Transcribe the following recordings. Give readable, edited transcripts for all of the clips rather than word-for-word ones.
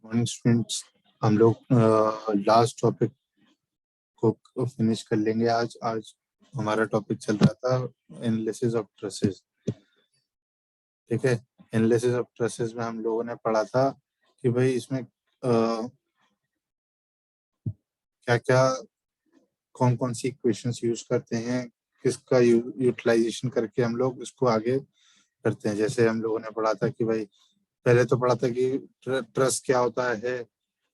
Morning students, हम लोग last topic को फिनिश कर लेंगे। आज हमारा टॉपिक चल रहा था एनालिसिस ऑफ ट्रेसेस। ठीक है, एनालिसिस ऑफ ट्रेसेस में हम लोगों ने पढ़ा था कि भाई इसमें क्या क्या कौन कौन सी इक्वेशंस यूज करते हैं, किसका यूटिलाइजेशन करके हम लोग इसको आगे करते हैं। जैसे हम लोगों ने पढ़ा था कि भाई पहले तो पढ़ा था कि ट्रस क्या होता है,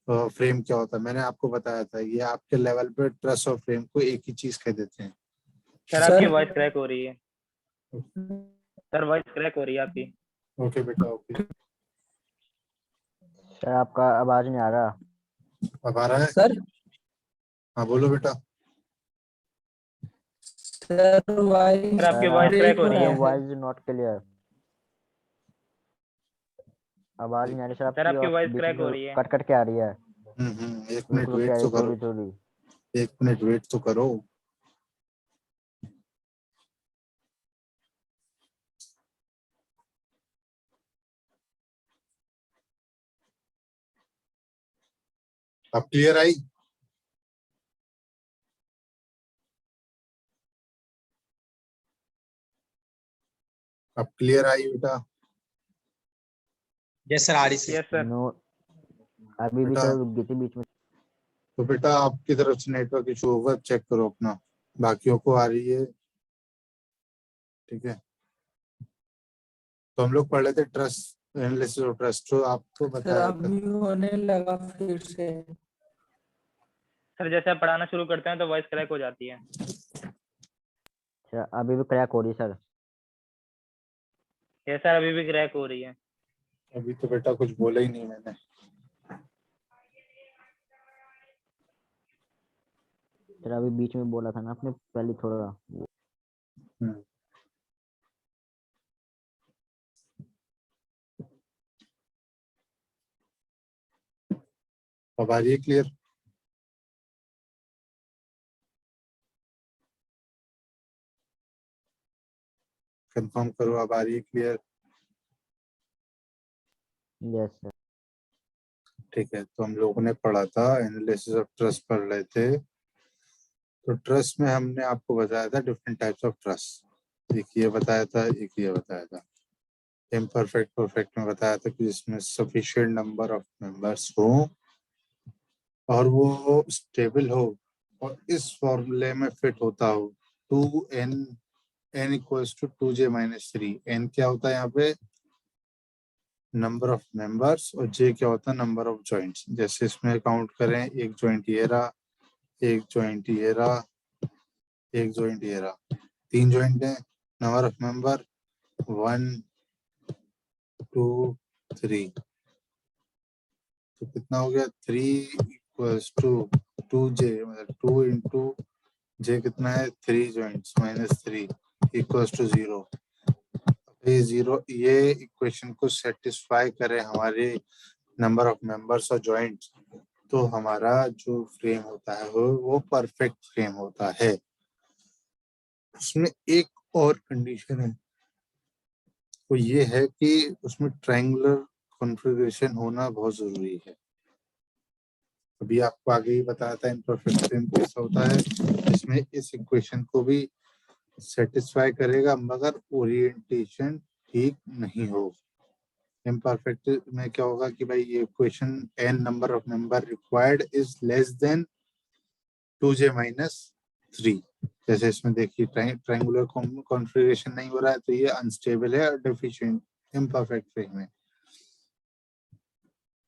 फ्रेम क्या होता है। मैंने आपको बताया था ये आपके लेवल पे ट्रस और फ्रेम को एक ही चीज कह देते हैं। सर आपकी वॉइस क्रैक हो रही है। सर वॉइस क्रैक हो रही है आपकी। ओके बेटा, ओके। सर आपका आवाज नहीं आ रहा। अब आ रहा है सर? हाँ बोलो बेटा। सर आपकी वॉइस क्रैक हो रही है। Voice not clear. आवाज नहीं आ रही सर सर आपकी वॉइस बीच क्रैक में हो रही है। कट कट के आ रही है। एक मिनट वेट तो करो, थोड़ी थोड़ी। एक मिनट वेट तो करो। अब क्लियर आई? अब क्लियर आई बेटा? यस सर, आ रही यस सर। नो, अभी भी बेटा, सर रुक गई थी बीच में। तो बेटा आपकी तरफ से नेटवर्क इशू होगा, चेक करो अपना। बाकियों को आ रही है, ठीक है। तो हम लोग पढ़ लेते ट्रस्ट, एनालिसिस ऑफ ट्रस्ट। तो आपको सर बताया था अभी होने लगा फिर से। सर जैसे आप पढ़ाना शुरू करते हैं तो वॉइस क्रैक हो जाती है। सर अभी भी क्रैक हो रही है सर। यस सर, अभी भी क्रैक हो रही है। अभी तो बेटा कुछ बोला ही नहीं मैंने। सर अभी बीच में बोला था ना आपने पहले थोड़ा। अब आ रही है क्लियर? कंफर्म करो, अब आ रही है क्लियर? Yes sir. ठीक है, तो हम लोगों ने पढ़ा था एनालिसिस ऑफ ट्रस्ट पढ़ रहे थे। तो ट्रस्ट में हमने आपको बताया था डिफरेंट टाइप्स ऑफ ट्रस्ट। एक ये बताया था, एक ये बताया था। इम्परफेक्ट परफेक्ट में बताया था कि जिसमें सफिशिएंट नंबर ऑफ मेंबर्स हो और वो स्टेबल हो और इस फॉर्मूले में फिट होता हो। 2n n equals to 2j-3। n क्या होता है यहाँ पे? Number of members. और j क्या होता है? Number of joints. जैसे इसमें काउंट करें, एक जॉइंट ये रहा, एक जॉइंट ये रहा, एक जॉइंट ये रहा, 3 जॉइंट है। Number of member 1 2 3। तो कितना हो गया? 3 इक्वल्स टू 2j, मतलब 2 इंटू j कितना है? 3 जॉइंट्स माइनस 3 इक्वल्स टू 0। ये 0, ये इक्वेशन को सेटिस्फाई करे हमारे नंबर ऑफ मेंबर्स और जॉइंट्स, तो हमारा जो फ्रेम होता है वो परफेक्ट फ्रेम होता है। उसमें एक और कंडीशन है, वो ये है कि उसमें ट्रायंगुलर कॉन्फ़िगरेशन होना बहुत जरूरी है। अभी आपको आगे ही बताया था इम्परफेक्ट फ्रेम कैसा होता है, इसमें इस इक्वेशन को भी सेटिस्फाई करेगा मगर ओरिएंटेशन ठीक नहीं हो। इम्परफेक्ट में क्या होगा कि भाई ये equation n number of member required is less than 2j-3। जैसे इसमें देखिए ट्रायंगुलर कॉन्फ़िगरेशन नहीं हो रहा है, तो ये अनस्टेबल है और डेफिशिएंट इम्परफेक्ट फ्रेम है।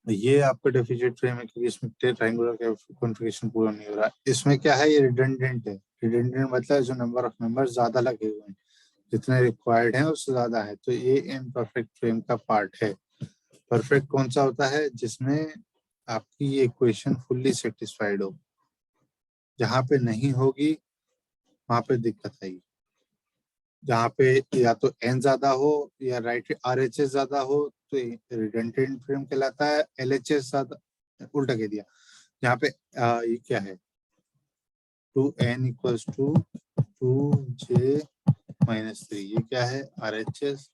ये आपका डेफिशिएंट फ्रेम है क्योंकि इसमें ट्रायंगुलर कॉन्फ़िगरेशन पूरा नहीं हो रहा। इसमें क्या है? ये रिडंडेंट है। रिडंडेंट मतलब जो नंबर ऑफ मेंबर्स ज्यादा लगे हुए हैं, जितने रिक्वायर्ड हैं उससे ज्यादा है, तो ये इम्परफेक्ट फ्रेम का पार्ट है। परफेक्ट कौन सा होता है? जिसमें आपकी ये इक्वेशन फुल्ली सेटिस्फाइड हो। जहां पे नहीं होगी वहां पे दिक्कत आएगी। जहाँ पे या तो n ज्यादा हो या राइट RHS ज्यादा हो तो रिडंडेंट फ्रेम कहलाता है। LHS ज्यादा, उल्टा कह दिया। जहाँ पे ये क्या है? 2n equals to 2j-3। ये क्या है? RHS।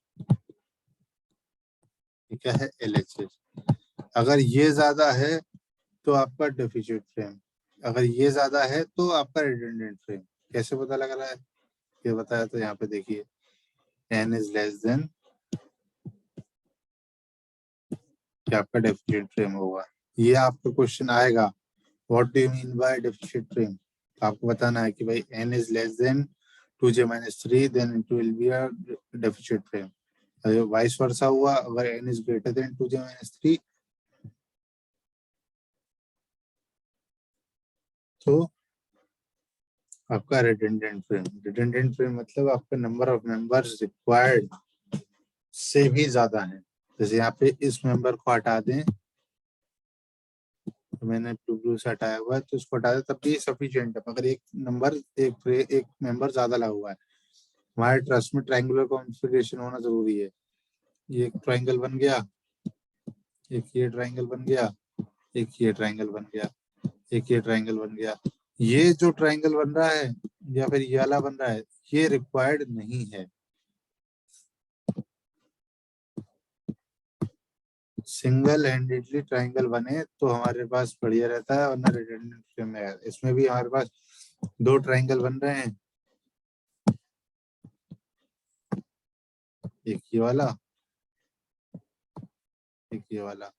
ये क्या है? LHS। अगर ये ज्यादा है तो आपका डेफिशिट फ्रेम, अगर ये ज्यादा है तो आपका रिडंडेंट फ्रेम। कैसे पता लग रहा है ये बताया, तो यहाँ पे देखिए n इज लेस देन, क्या आपका डेफिशिट फ्रेम होगा। ये आपका क्वेश्चन आएगा, what do you mean by deficit frame. आपको बताना है कि भाई n is less than 2j-3, then it will be a deficit frame. अगर वाइस वर्सा हुआ, अगर n is greater than 2j-3 तो आपका रिडंडेंट फ्रेम। रिडंडेंट फ्रेम मतलब आपका नंबर ऑफ मेंबर्स रिक्वायर्ड से भी ज्यादा है। जैसे यहाँ पे इस मेंबर को हटा दें, तो मैंने ब्लू से हटाया हुआ है तो इसको हटा दें तब भी सफिशिएंट है, मगर एक मेंबर ज्यादा लगा हुआ है। हमारे ट्रस्ट में ट्रायंगुलर कॉन्फ़िगरेशन होना जरूरी है। ये एक ट्रायंगल बन गया, एक ये ट्रायंगल बन गया, एक ये ट्रायंगल बन गया, एक ये ट्रायंगल बन गया। ये जो ट्रायंगल बन रहा है या फिर ये वाला बन रहा है, ये रिक्वायर्ड नहीं है। सिंगल हैंडेडली ट्रायंगल बने तो हमारे पास बढ़िया रहता है, वरना रिडंडेंट फ्रेम में है। इसमें भी हमारे पास दो ट्रायंगल बन रहे हैं, एक ये वाला, एक ये वाला।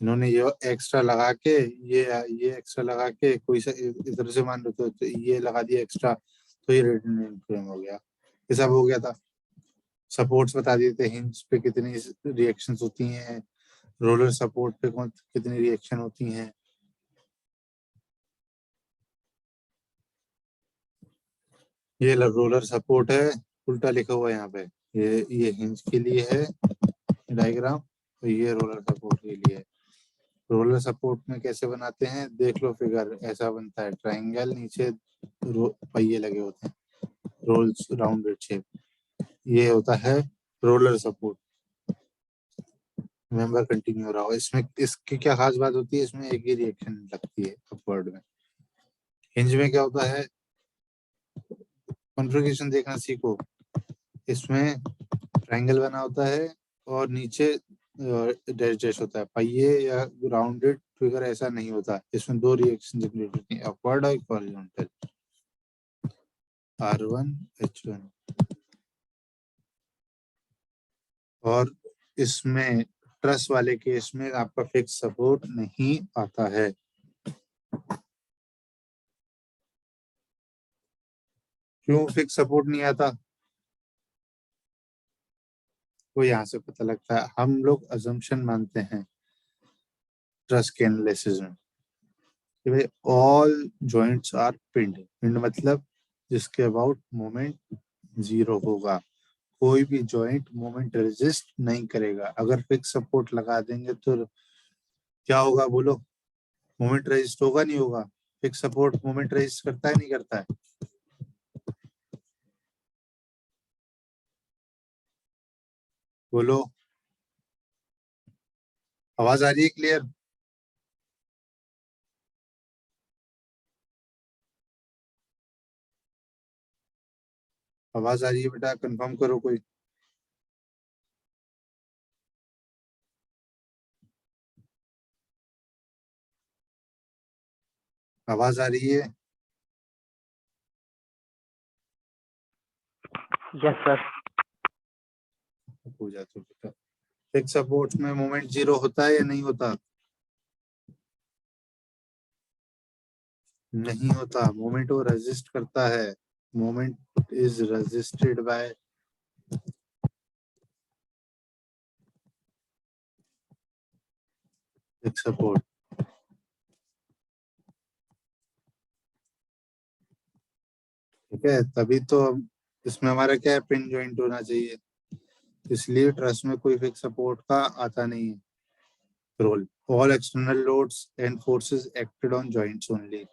इन्होंने ये एक्स्ट्रा लगा के, ये एक्स्ट्रा लगा के कोई सा इधर से मान लो तो ये लगा दिया एक्स्ट्रा, तो ये रिडंडेंट फ्रेम हो गया। ये सब हो गया था। सपोर्ट्स बता दिए थे, हिंज पे कितनी रिएक्शंस होती हैं, रोलर सपोर्ट पे कितनी रिएक्शन होती हैं। ये रोलर सपोर्ट है, उल्टा लिखा हुआ है यहाँ पे, ये हिंज के लिए है डायग्राम, तो ये रोलर सपोर्ट के लिए है। रोलर सपोर्ट में कैसे बनाते हैं देख लो, फिगर ऐसा बनता है, ट्रायंगल, नीचे पहिए लगे होते हैं, रोल्स राउंडेड शेप, ये होता है रोलर सपोर्ट। मेंबर कंटिन्यू रहा हो, इसमें इसकी क्या खास बात होती है, इसमें एक ही रिएक्शन लगती है अपवर्ड में। हिंज में क्या होता है, कॉन्फ़िगरेशन देखना सीखो। इसमें ट्रायंगल बना होता है और नीचे डैश डैश होता है, पहिए या राउंडेड फिगर ऐसा नहीं होता। इसमें दो रिएक्शन जनरेट होती हैं, अपवर्ड और हॉरिजॉन्टल, R1 H1। और इसमें ट्रस वाले केस में आपका फिक्स सपोर्ट नहीं आता है। क्यों फिक्स सपोर्ट नहीं आता, वो यहाँ से पता लगता है। हम लोग अजम्पशन मानते हैं ट्रस के एनालिसिस में कि भाई ऑल जॉइंट्स आर पिंड। पिंड मतलब जिसके अबाउट मोमेंट 0 होगा। कोई भी जॉइंट मोमेंट रेजिस्ट नहीं करेगा। अगर फिक्स सपोर्ट लगा देंगे तो क्या होगा बोलो, मोमेंट रेजिस्ट होगा नहीं होगा। फिक्स सपोर्ट मोमेंट रेजिस्ट करता है नहीं करता है, बोलो। आवाज आ रही है क्लियर, आवाज आ रही है बेटा, कंफर्म करो कोई। आवाज आ रही है, यस सर। हो जाता बेटा। फिक्स सपोर्ट में मोमेंट 0 होता है या नहीं होता, नहीं होता। मोमेंट वो रेजिस्ट करता है, moment is resisted by fix support. ठीक है, तभी तो इसमें हमारा क्या है, पिन जॉइंट होना चाहिए, इसलिए ट्रस में कोई फिक्स सपोर्ट का आता नहीं है role. All external loads and forces acted on joints only.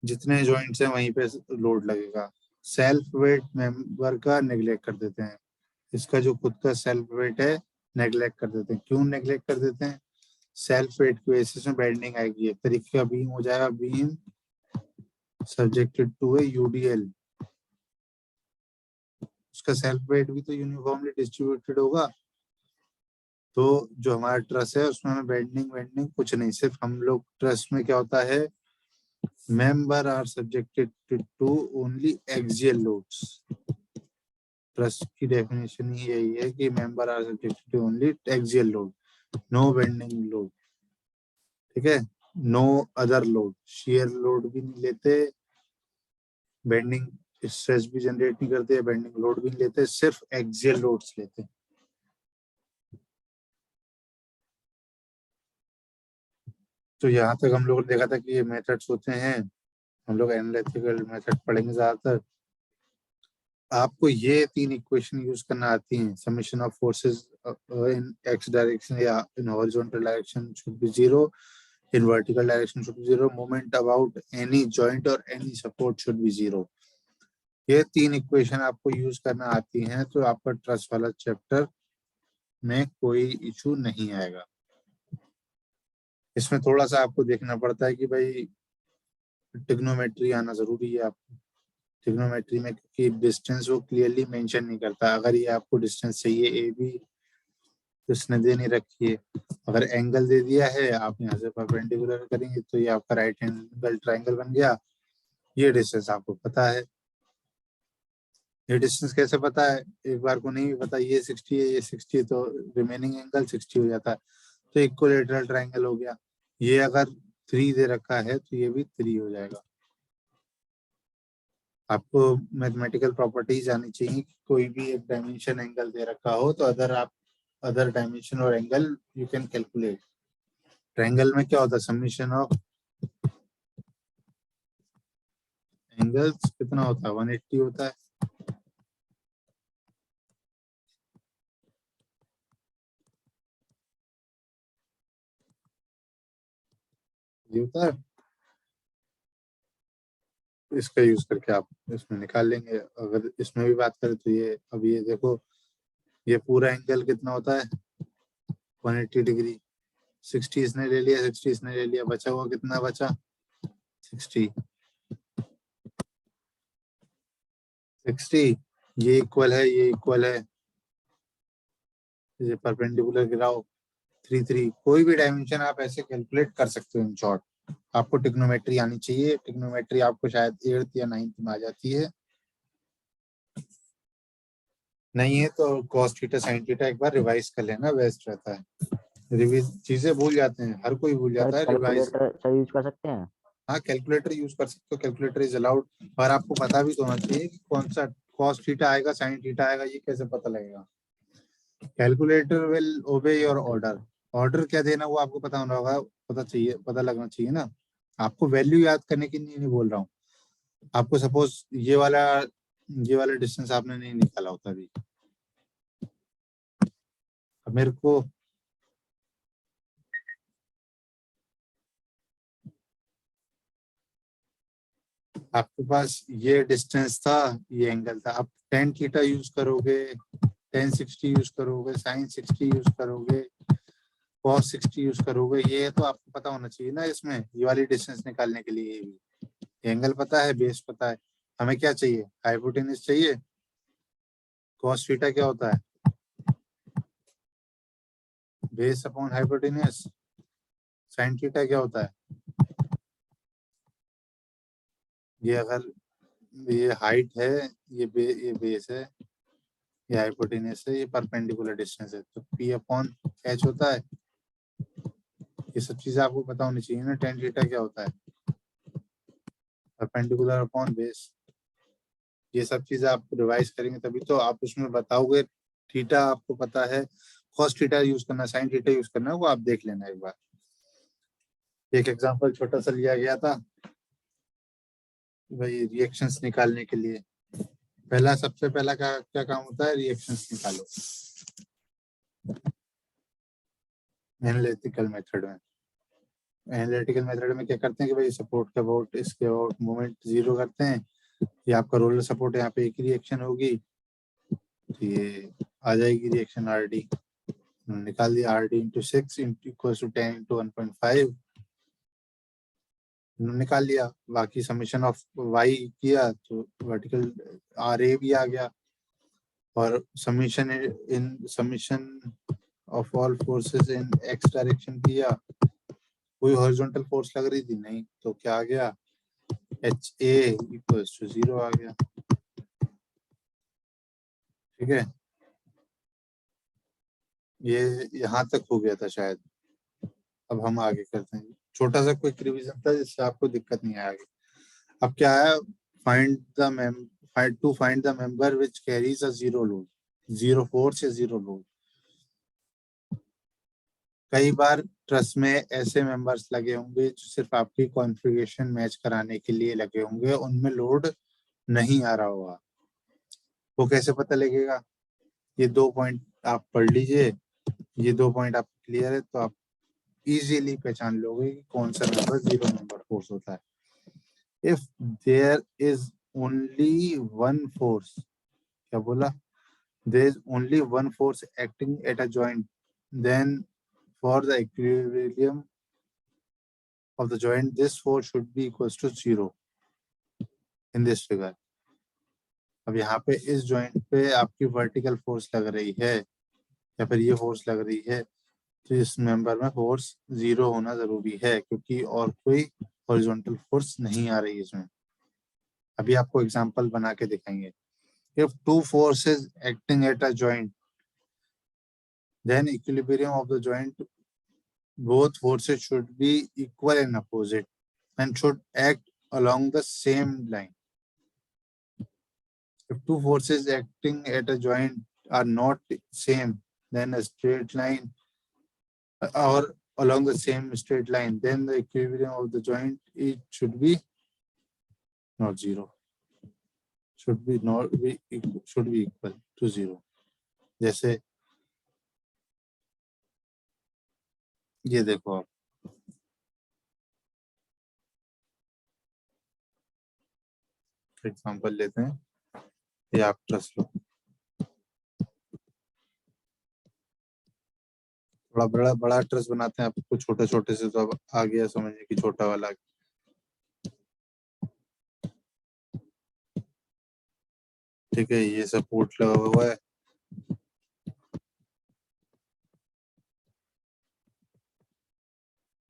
जितने जॉइंट्स हैं वहीं पे लोड लगेगा। सेल्फ वेट मेंबर का नेग्लेक्ट कर देते हैं, इसका जो खुद का सेल्फ वेट है नेग्लेक्ट कर देते हैं। क्यों नेग्लेक्ट कर देते हैं, सेल्फ वेट की बेसिस में बेंडिंग आएगी, एक तरीके का बीम हो जाएगा, beam subjected to a UDL. उसका सेल्फ वेट भी तो यूनिफॉर्मली डिस्ट्रीब्यूटेड होगा, तो जो हमारा ट्रस है उसमें हमें बेंडिंग वेंडिंग कुछ नहीं, सिर्फ हम लोग ट्रस में क्या होता है, member are subjected to only axial loads. Truss की डेफिनेशन ही यही है कि member are subjected to only axial load, no bending load, ठीक है, no other load, shear load भी नहीं लेते, बेंडिंग स्ट्रेस भी जनरेट नहीं करते, बेंडिंग लोड भी नहीं लेते, सिर्फ एक्सियल लोड्स लेते। तो यहाँ तक हम लोगों ने देखा था कि ये मेथड्स होते हैं, हम लोग एनालिटिकल मेथड पढ़ेंगे ज्यादातर। आपको ये 3 इक्वेशन यूज करना आती हैं, summation of forces in X direction या in horizontal direction should be 0, in vertical direction should be 0, moment about any joint or any support should be 0। ये 3 इक्वेशन आपको यूज करना आती हैं तो आपका ट्रस्ट वाला चैप्टर में कोई इशू नहीं आएगा। इसमें थोड़ा सा आपको देखना पड़ता है कि भाई ट्रिग्नोमेट्री आना जरूरी है आपको, ट्रिग्नोमेट्री में, क्योंकि डिस्टेंस वो क्लियरली मेंशन नहीं करता। अगर ये आपको डिस्टेंस चाहिए ए बी तो इसने दे नहीं रखी है, अगर एंगल दे दिया है आप यहाँ से परपेंडिकुलर करेंगे तो ये आपका राइट एंगल ट्राइंगल बन गया। ये डिस्टेंस आपको पता है, ये डिस्टेंस कैसे पता है, एक बार को नहीं पता, ये 60 है ये 60 है तो रिमेनिंग एंगल 60 हो जाता है, तो इक्विलैटरल ट्राइंगल हो गया। ये अगर 3 दे रखा है तो ये भी 3 हो जाएगा। आपको मैथमेटिकल प्रॉपर्टीज आनी चाहिए कि कोई भी एक डायमेंशन एंगल दे रखा हो तो अदर डायमेंशन और angle you can calculate. Triangle में क्या होता है, समेशन ऑफ एंगल्स कितना होता है, 180 होता है। ये होता है, इसका यूज करके आप इसमें निकाल लेंगे। अगर इसमें भी बात करें तो ये अब ये देखो, ये पूरा एंगल कितना होता है 180 डिग्री, 60 इसने ले लिया, 60 इसने ले लिया, बचा हुआ कितना बचा 60, 60 ये इक्वल है, ये इक्वल है, ये परपेंडिकुलर गिराओ 3 कोई भी डायमेंशन आप ऐसे कैलकुलेट कर सकते हो। इन शॉर्ट आपको ट्रिग्नोमेट्री आनी चाहिए, ट्रिग्नोमेट्री आपको शायद 8th या 9th में आ जाती है, नहीं है तो cos थीटा sin थीटा एक बार रिवाइज कर लेना, बेस्ट रहता है। रिवीज चीजें भूल जाते हैं, हर कोई भूल सर जाता है, रिवाइज। कैलकुलेटर सर यूज कर सकते हैं? हाँ कैलकुलेटर यूज कर सकते हो, कैलकुलेटर इज अलाउड, और आपको पता भी तो होना चाहिए कि कौन सा cos थीटा आएगा sin थीटा आएगा, ये कैसे पता लगेगा। कैलकुलेटर विल ओबे योर ऑर्डर, ऑर्डर क्या देना वो आपको पता होना होगा, पता लगना चाहिए ना। आपको वैल्यू याद करने की नहीं बोल रहा हूँ, आपको सपोज ये वाला डिस्टेंस आपने नहीं निकाला होता अभी, अब मेरे को आपके पास ये डिस्टेंस था, ये एंगल था, आप tan थीटा यूज करोगे, tan 60 यूज करोगे, sin 60 यूज करोगे, cos 60 यूज करोगे, ये तो आपको पता होना चाहिए ना। इसमें ये वाली डिस्टेंस निकालने के लिए भी एंगल पता है, बेस पता है, हमें क्या चाहिए, हाइपोटेनस चाहिए। cos थीटा क्या होता है, base upon hypotenuse. sin theta क्या होता है, ये अगर ये हाइट है, ये बेस है, ये हाइपोटेनस है, ये परपेंडिकुलर डिस्टेंस है, तो p अपॉन h होता है। ये सब चीजें आपको पता होनी चाहिए ना। tan थीटा क्या होता है, परपेंडिकुलर अपॉन बेस। ये सब चीजें आप रिवाइज करेंगे तभी तो आप उसमें बताओगे। थीटा आपको पता है, cos थीटा यूज करना, sin थीटा यूज करना, वो आप देख लेना एक बार। एक एग्जांपल छोटा सा लिया गया था भाई रिएक्शंस निकालने के लिए, सबसे पहला क्या काम होता है, रिएक्शंस निकालो एनालिटिकल मेथड में। एनालिटिकल मेथड में क्या करते हैं कि भाई सपोर्ट के अबाउट, इसके अबाउट मोमेंट 0 करते हैं, ये आपका रोलर सपोर्ट है, यहाँ पे एक ही रिएक्शन होगी तो ये आ जाएगी रिएक्शन आर डी, निकाल दिया, R D into 6 equal to 10 into 1.5 निकाल लिया। बाकी समीशन ऑफ वाई किया तो वर्टिकल आर ए भी आ गया, और summation of all forces in X direction किया, कोई हॉरिजॉन्टल फोर्स लग रही थी नहीं, तो क्या आ गया, एच ए इक्वल्स टू 0 आ गया। ठीक है, ये यहाँ तक हो गया था शायद। अब हम आगे करते हैं, छोटा सा क्विक रिवीजन था जिससे आपको दिक्कत नहीं आएगी। अब क्या है, find the member which carries a zero load, zero force या जीरो लोड। कई बार ट्रस्ट में ऐसे मेंबर्स लगे होंगे जो सिर्फ आपकी कॉन्फ़िगरेशन मैच कराने के लिए लगे होंगे, उनमें लोड नहीं आ रहा होगा। वो कैसे पता लगेगा, ये 2 पॉइंट आप पढ़ लीजिए, ये 2 पॉइंट आप क्लियर है तो आप इजीली पहचान लोगे कि कौन सा मेंबर जीरो मेंबर फोर्स होता है। If there is only one force, क्या बोला, there is only one force acting at a joint, then for the equilibrium of the joint, this force should be equals to 0 in this figure. अब यहाँ पे इस joint पे आपकी vertical force लग रही है या फिर ये फोर्स लग रही है, तो इस मेंबर में फोर्स 0 होना जरूरी है, क्योंकि और कोई हॉरिजॉन्टल फोर्स नहीं आ रही इसमें। अभी आपको एग्जांपल बना के दिखाएंगे। If two forces acting at a joint, then equilibrium of the joint, both forces should be equal and opposite and should act along the same line. If two forces acting at a joint are not same, then a straight line or along the same straight line, then the equilibrium of the joint, it should be not 0. Should be equal to 0. जैसे ये देखो आप, example लेते हैं, ये आप trust लो, थोड़ा बड़ा बड़ा ट्रस्ट बनाते हैं, आपको छोटे छोटे से तो अब आ गया समझने की, छोटा वाला। ठीक है, ये सपोर्ट लगा हुआ है,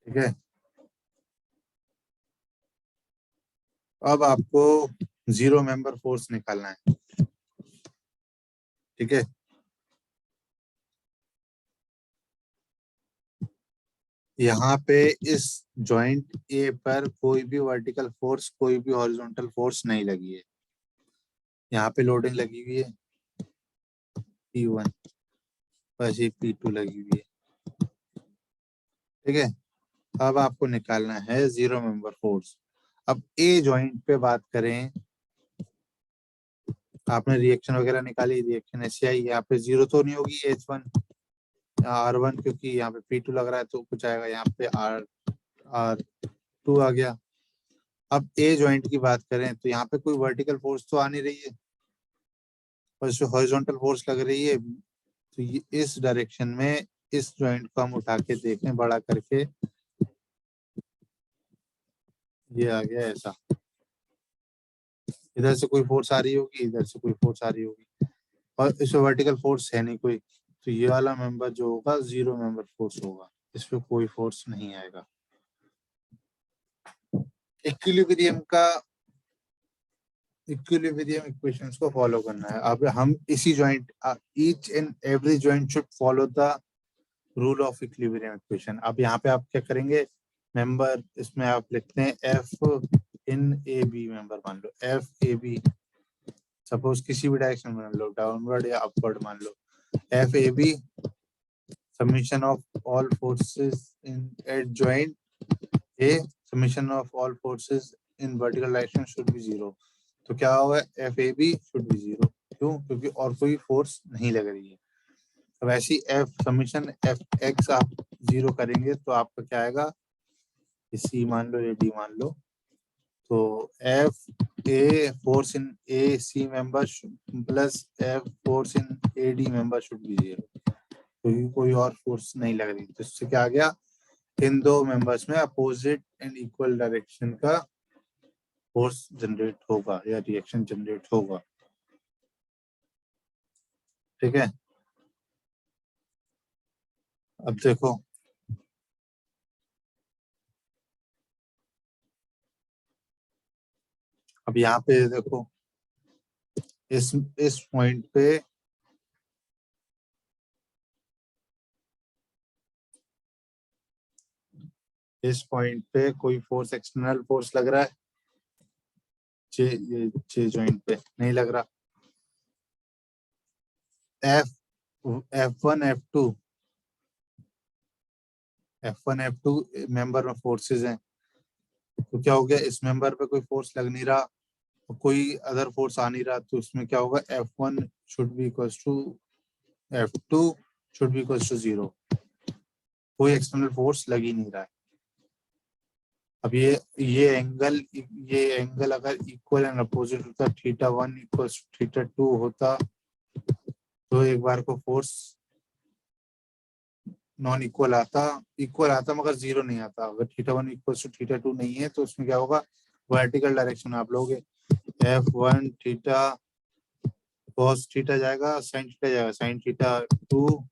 ठीक है। अब आपको जीरो मेंबर फोर्स निकालना है, ठीक है। यहाँ पे इस जॉइंट ए पर कोई भी वर्टिकल फोर्स, कोई भी हॉरिजॉन्टल फोर्स नहीं लगी है। यहाँ पे लोडिंग लगी हुई है P1, बस ये P2 लगी हुई है, ठीक है। अब आपको निकालना है जीरो मेंबर फोर्स। अब ए जॉइंट पे बात करें, आपने रिएक्शन वगैरह निकाली, रिएक्शन ऐसे आई, यहाँ पे 0 तो नहीं होगी H1 R1, क्योंकि यहाँ पे P2 लग रहा है तो कुछ आएगा, यहाँ पे R2 आ गया। अब ए जॉइंट की बात करें तो यहाँ पे कोई वर्टिकल फोर्स तो आ नहीं रही है, और जो हॉरिजॉन्टल फोर्स लग रही है, तो ये इस डायरेक्शन में इस जॉइंट को हम उठा के देखें बड़ा करके, ये आ गया ऐसा, इधर से कोई फोर्स आ रही होगी, इधर से कोई फोर्स आ रही होगी, और इसमें वर्टिकल फोर्स है नहीं कोई, तो ये वाला मेंबर जो होगा जीरो मेंबर फोर्स होगा, इसमें कोई फोर्स नहीं आएगा। इक्विलिब्रियम इक्वेशंस को फॉलो करना है। अब हम इसी joint, each and every joint should follow the rule of equilibrium equation. अब यहाँ पे आप क्या करेंगे, मेंबर इसमें आप लिखते हैं F in A B member, मान लो एफ ए बी, सपोज किसी भी डायरेक्शन में मान लो, डाउनवर्ड या अपवर्ड मान लो, F A B summation of all forces in at joint A, summation of all forces in vertical direction should be 0। तो क्या होगा, F A B should be 0, क्यों, क्योंकि और कोई फोर्स नहीं लग रही है। अब ऐसी एफ समीशन एफ एक्स आप 0 करेंगे तो आपका क्या आएगा, सी मान लो, ये डी मान लो, तो F A force in A C member plus F force in A D member should be 0, क्योंकि कोई और फोर्स नहीं लग रही। तो इससे क्या आ गया, इन दो मेंबर्स में अपोजिट एंड इक्वल डायरेक्शन का फोर्स जनरेट होगा या रिएक्शन जनरेट होगा, ठीक है। अब देखो अब यहाँ पे देखो इस पॉइंट पे कोई फोर्स, एक्सटर्नल फोर्स लग रहा है जे जॉइंट पे? नहीं लग रहा। F1 F2 मेंबर में फोर्सेस हैं, तो क्या हो गया, इस मेंबर पे कोई फोर्स लग नहीं रहा, कोई अदर फोर्स आ नहीं रहा, तो उसमें क्या होगा, F1 should be equals to F2 should be equals to 0। कोई एक्सटर्नल फोर्स लग ही नहीं रहा है। अब ये एंगल अगर इक्वल एंड अपोजिट होता, θ1 इक्वल्स θ2 होता, तो एक बार को फोर्स नॉन इक्वल आता मगर 0 नहीं आता। अगर θ1 इक्वल्स टू θ2 नहीं है तो उसमें क्या होगा, वर्टिकल डायरेक्शन आप लोगे, F1 थीटा cos थीटा जाएगा, sin थीटा जाएगा, sin θ2।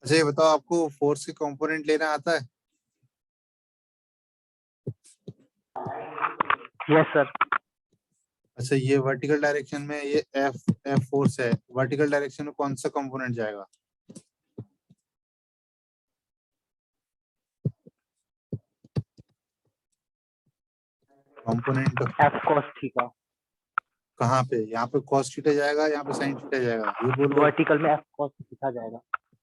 अच्छा ये बताओ, आपको फोर्स के कंपोनेंट लेना आता है? Yes sir. अच्छा, ये वर्टिकल डायरेक्शन में ये F फोर्स है, वर्टिकल डायरेक्शन में कौन सा कंपोनेंट जाएगा? Component F cos theta. कहाँ पे? यहाँ पे cos थीटा जाएगा, यहाँ पे sin थीटा जाएगा, ये बोलो। वर्टिकल में F cos थीटा जाएगा।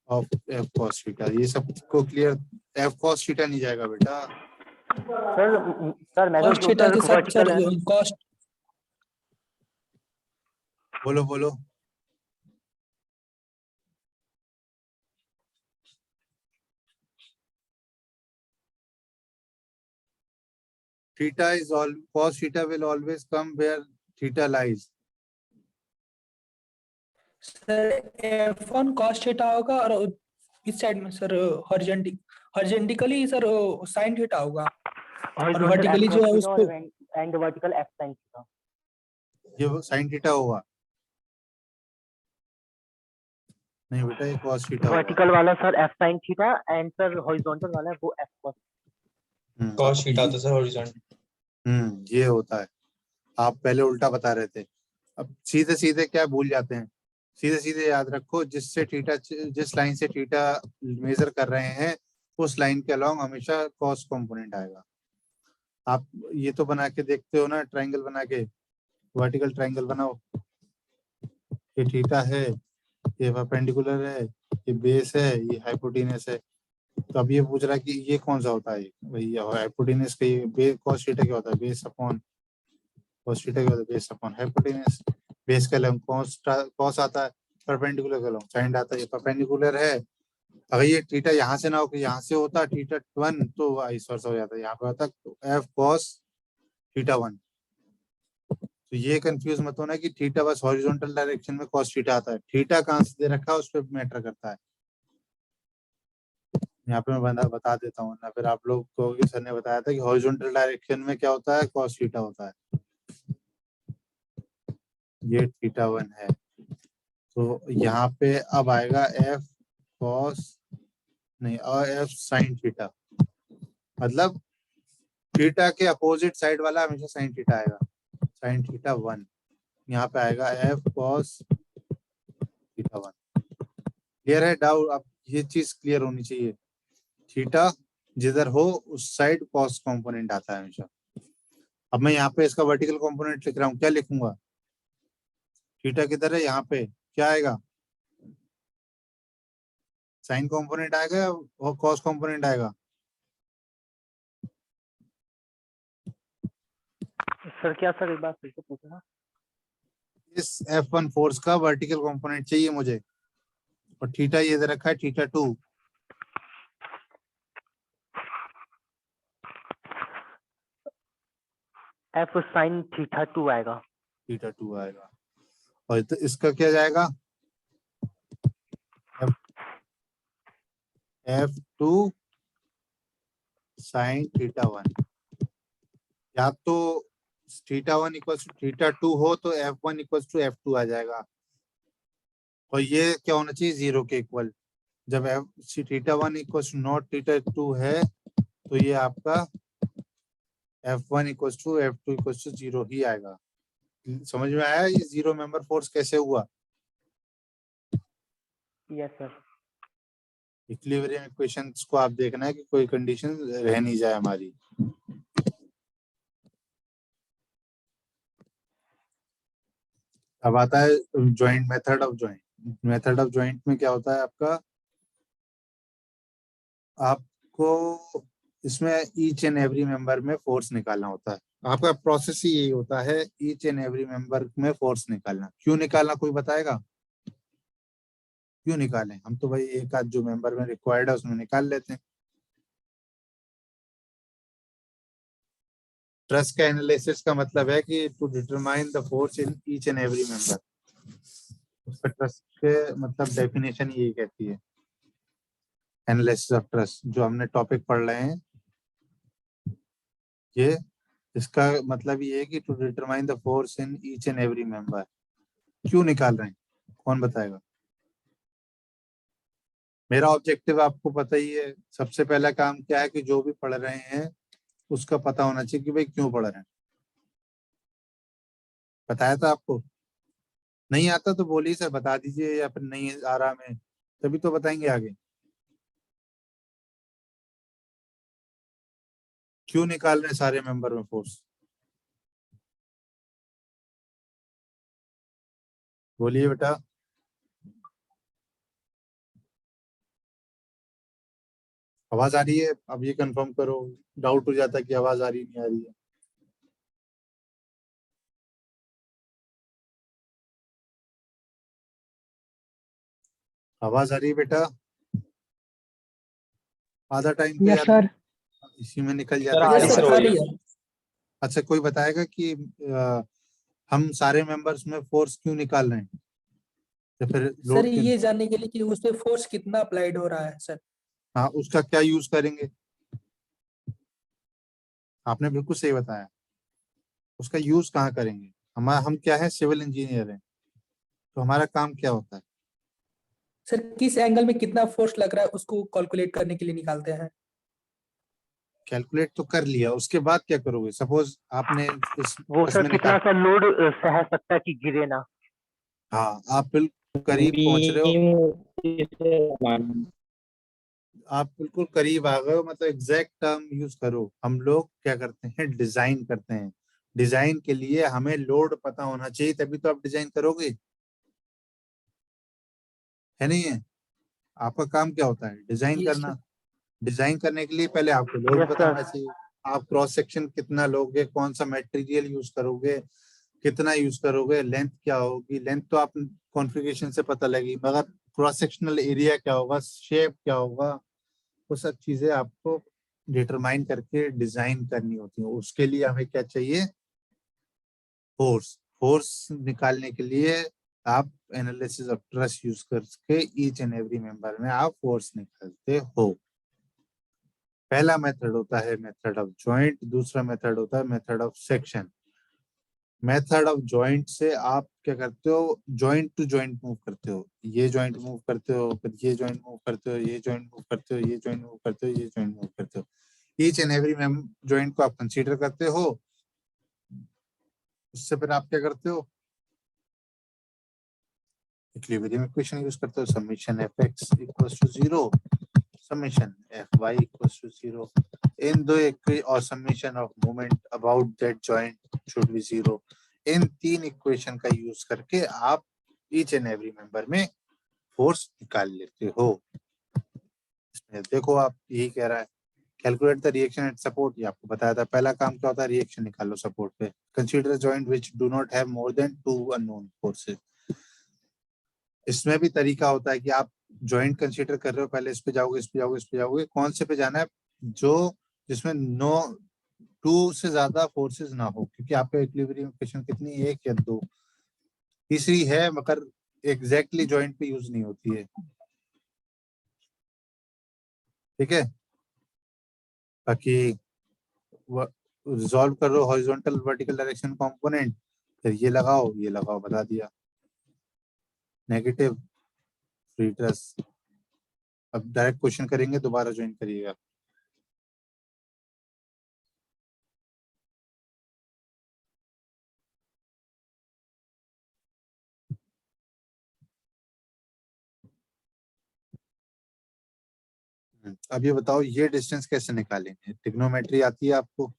ऑफ F cos थीटा, ये सबको क्लियर? F cos थीटा नहीं जाएगा बेटा। सर मैं तो कॉस्ट थीटा सर के साथ वर्टिकल सर है। कॉस्ट बोलो theta is all, cos theta will always come where theta lies. Sir F1 cos theta होगा और इस साइड में sir horizontally sir sine theta होगा और वर्टिकली जो है उसको and vertical F sin theta. ये sin थीटा होगा? नहीं बेटा, ये cos थीटा होगा। वर्टिकल वाला sir F sin theta and sir horizontal वाला है वो F cos। cos थीटा होता है सर हॉरिजॉन्टल। ये होता है। आप पहले उल्टा बता रहे थे, अब सीधे सीधे क्या भूल जाते हैं, सीधे सीधे याद रखो, जिस लाइन से थीटा मेजर कर रहे हैं उस लाइन के अलोंग हमेशा cos कंपोनेंट आएगा। आप ये तो बना के देखते हो ना, ट्रायंगल बना के, वर्टिकल ट्रायंगल बनाओ, ये थीटा है, ये परपेंडिकुलर है, ये बेस है, ये हाइपोटेनस है। तो अब ये पूछ रहा है कि ये कौन सा होता है, भाई हाइपोटेनस का ये cos थीटा क्या होता है, बेस अपॉन cos थीटा क्या होता है, बेस अपॉन हाइपोटेनस। बेस का लंब cos आता है, परपेंडिकुलर का लंब sin आता है, ये परपेंडिकुलर है। अगर ये थीटा यहाँ से ना हो, यहाँ से होता θ1 तो वाइस वर्सा हो जाता है, यहाँ पे होता F cos θ1। तो ये कंफ्यूज मत होना कि थीटा बस हॉरिजॉन्टल डायरेक्शन में cos थीटा आता है, थीटा कहाँ से दे रखा है उस पर मैटर करता है। यहाँ पे मैं बता देता हूँ ना, फिर आप लोग को सर ने बताया था कि हॉरिजॉन्टल डायरेक्शन में क्या होता है, cos थीटा होता है। ये θ1 है, तो यहाँ पे अब आएगा F cos नहीं और F sin थीटा, मतलब थीटा के अपोजिट साइड वाला हमेशा sin थीटा आएगा, sin θ1। यहाँ पे आएगा F cos θ1। क्लियर है? डाउट? अब ये चीज क्लियर होनी चाहिए, थीटा जिधर हो उस साइड cos कंपोनेंट आता है हमेशा। अब मैं यहाँ पे इसका वर्टिकल कंपोनेंट लिख रहा हूँ, क्या लिखूंगा, थीटा किधर है, यहाँ पे क्या आएगा, साइन कंपोनेंट आएगा और cos कंपोनेंट आएगा? सर क्या सर एक बार फिर से पूछना। इस F1 फोर्स का वर्टिकल कंपोनेंट चाहिए मुझे, और थीटा ये दे रखा है θ2। F sin θ2 आएगा। θ2 आएगा, और तो इसका क्या जाएगा, F2 sin θ1। या तो θ1 इक्वल्स टू θ2 हो तो F1 इक्वल्स टू F2 आ जाएगा, और ये क्या होना चाहिए, 0 के इक्वल। जब θ1 इक्वल नॉट θ2 है तो ये आपका F1 equal to F2 equal to 0 ही आएगा। समझ में आया ये 0 मेंबर फोर्स कैसे हुआ? Yes sir. इक्विलिब्रियम इक्वेशंस को आप देखना है कि कोई कंडीशन रह नहीं जाए हमारी। अब आता है joint, method of joint. Method of joint में क्या होता है आपका, आपको इसमें ईच एंड एवरी मेंबर में फोर्स निकालना होता है। आपका प्रोसेस ही यही होता है, ईच एंड एवरी मेंबर में फोर्स निकालना। क्यों निकालना कोई बताएगा? क्यों निकालें? हम तो भाई एक आध जो मेंबर में रिक्वायर्ड है उसमें निकाल लेते हैं। ट्रस का एनालिसिस का मतलब है कि to determine the force in each and every member. उसका ट्रस के मतलब डेफिनेशन यही कहती है, एनालिसिस ऑफ ट्रस जो हमने टॉपिक पढ़ रहे हैं। ये इसका मतलब ये है कि to determine the force in each and every member. क्यों निकाल रहे हैं, कौन बताएगा? मेरा ऑब्जेक्टिव आपको पता ही है। सबसे पहला काम क्या है कि जो भी पढ़ रहे हैं उसका पता होना चाहिए कि भाई क्यों पढ़ रहे हैं। बताया था आपको? नहीं आता तो बोलिए सर बता दीजिए, या फिर नहीं आ रहा में तभी तो बताएंगे आगे। क्यों निकाल रहे हैं सारे मेंबर में फोर्स? बोलिए बेटा। आवाज आ रही है? अब ये कंफर्म करो, डाउट हो जाता है कि आवाज आ रही नहीं आ रही है। आवाज आ रही है बेटा? आधा टाइम तो यस यार सर। इसी में निकल सर, जाता आ है। रही यस सर, सर, हो आ रही रही है। है। अच्छा कोई बताएगा कि हम सारे मेंबर्स में फोर्स क्यों निकाल रहे हैं, या फिर सर लोड क्यों? ये जानने के लिए कि उस पे फोर्स कितना अप्लाइड हो रहा है सर। हाँ, उसका क्या यूज करेंगे? आपने बिल्कुल सही बताया, उसका यूज कहाँ करेंगे? हम क्या है, सिविल इंजीनियर हैं, तो हमारा काम क्या होता है? सर किस एंगल में कितना फोर्स लग रहा है उसको कैलकुलेट करने के लिए निकालते हैं। कैलकुलेट तो कर लिया, उसके बाद क्या करोगे? सपोज आपने इस वो सर इसमें कितना निकाल, सा लोड सह सकता है कि गिरे ना। हाँ आप बिल्कुल करीब पहुंच रहे हो। आप बिल्कुल करीब आ गए हो, मतलब एग्जैक्ट टर्म यूज करो। हम लोग क्या करते हैं, डिजाइन करते हैं। डिजाइन के लिए हमें लोड पता होना चाहिए, तभी तो आप डिजाइन करोगे, है नहीं है? आपका काम क्या होता है, डिजाइन यस सर। करना। डिजाइन करने के लिए पहले आपको लोड यस पता सर। होना चाहिए। आप क्रॉस सेक्शन कितना लोगे, कौन सा मटेरियल यूज करोगे, कितना यूज करोगे, लेंथ क्या होगी। लेंथ तो आप कॉन्फ़िगरेशन से पता लगी, मगर क्रॉस सेक्शनल एरिया क्या होगा, शेप क्या होगा, वो सब चीजें आपको डिटरमाइन करके डिजाइन करनी होती है। उसके लिए हमें क्या चाहिए, फोर्स। फोर्स निकालने के लिए आप एनालिसिस ऑफ ट्रस यूज करके ईच एंड एवरी मेंबर में आप फोर्स निकालते हो। पहला मेथड होता है मेथड ऑफ जॉइंट, दूसरा मेथड होता है method of section. Method of joint से आप क्या करते हो, जॉइंट टू जॉइंट मूव करते हो। ये जॉइंट मूव करते हो, फिर ये जॉइंट मूव करते हो, ये जॉइंट मूव करते हो, ये जॉइंट मूव करते हो, ये जॉइंट मूव करते हो। ईच एंड एवरी जॉइंट को आप कंसीडर करते हो। उससे फिर आप क्या करते हो, इक्विलिब्रियम इक्वेशन यूज करते हो। Summation F X equals to 0, summation F Y equals to 0 इन दो और summation of moment about that joint should be 0। इन तीन इक्वेशन का यूज करके आप ईच एंड एवरी मेंबर में फोर्स निकाल लेते हो। इसमें देखो आप यही कह रहा है, calculate the reaction at support. ये आपको बताया था, पहला काम क्या होता है, रिएक्शन निकालो सपोर्ट पे। Consider joint which do not have more than 2 unknown forces. इसमें भी तरीका होता है कि आप जॉइंट कंसीडर कर रहे हो, पहले इस पे जाओगे, इस पे जाओगे, इस पे जाओगे, कौन से पे जाना है, जो जिसमें नो 2 से ज्यादा फोर्सेस ना हो, क्योंकि आपका इक्विलिब्रियम इक्वेशन कितनी, 1 या 2। तीसरी है मगर एग्जैक्टली जॉइंट पे यूज नहीं होती है, ठीक है। बाकी रिजॉल्व करो हॉरिजॉन्टल वर्टिकल डायरेक्शन कंपोनेंट, फिर ये लगाओ, ये लगाओ, बता दिया। Negative free truss. अब डायरेक्ट क्वेश्चन करेंगे, दोबारा ज्वाइन करिएगा। अब ये बताओ ये डिस्टेंस कैसे निकालेंगे? ट्रिग्नोमेट्री आती है आपको?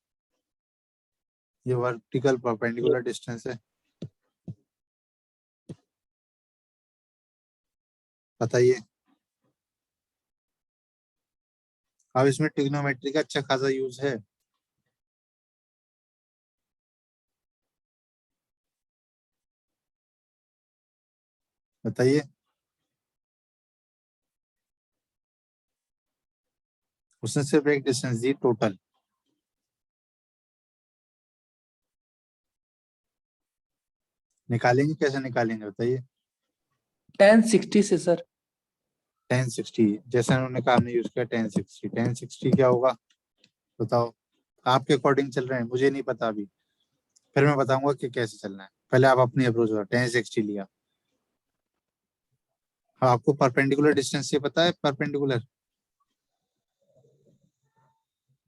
ये वर्टिकल परपेंडिकुलर डिस्टेंस है, बताइए। अब इसमें ट्रिग्नोमेट्री का अच्छा खासा यूज है। बताइए। उसने सिर्फ एक डिस्टेंस दी टोटल। निकालेंगे, कैसे निकालेंगे बताइए? tan 60 से सर। tan 60 जैसा उन्होंने कहा, हमने यूज किया tan 60। tan 60 क्या होगा बताओ? आपके अकॉर्डिंग चल रहे हैं, मुझे नहीं पता अभी, फिर मैं बताऊंगा कि कैसे चलना है। पहले आप अपनी अप्रोच बताओ। tan 60 लिया, हाँ, आपको परपेंडिकुलर डिस्टेंस ये पता है? परपेंडिकुलर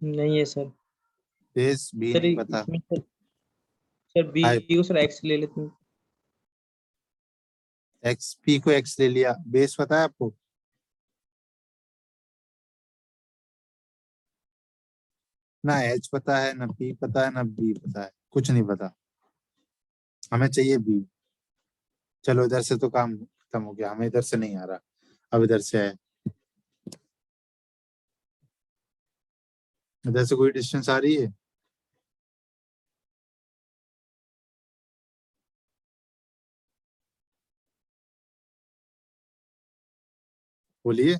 नहीं है सर। बेस भी सर नहीं पता। इसमें सर बी हाइप को सर एक्स ले लेते हैं। एक्स, पी को एक्स ले लिया। बेस पता है आपको? ना एच पता है, ना पी पता है, ना बी पता है, कुछ नहीं पता। हमें चाहिए बी। चलो इधर से तो काम खत्म हो गया, हमें इधर से नहीं आ रहा, अब इधर से है। इधर से कोई डिस्टेंस आ रही है? बोलिए।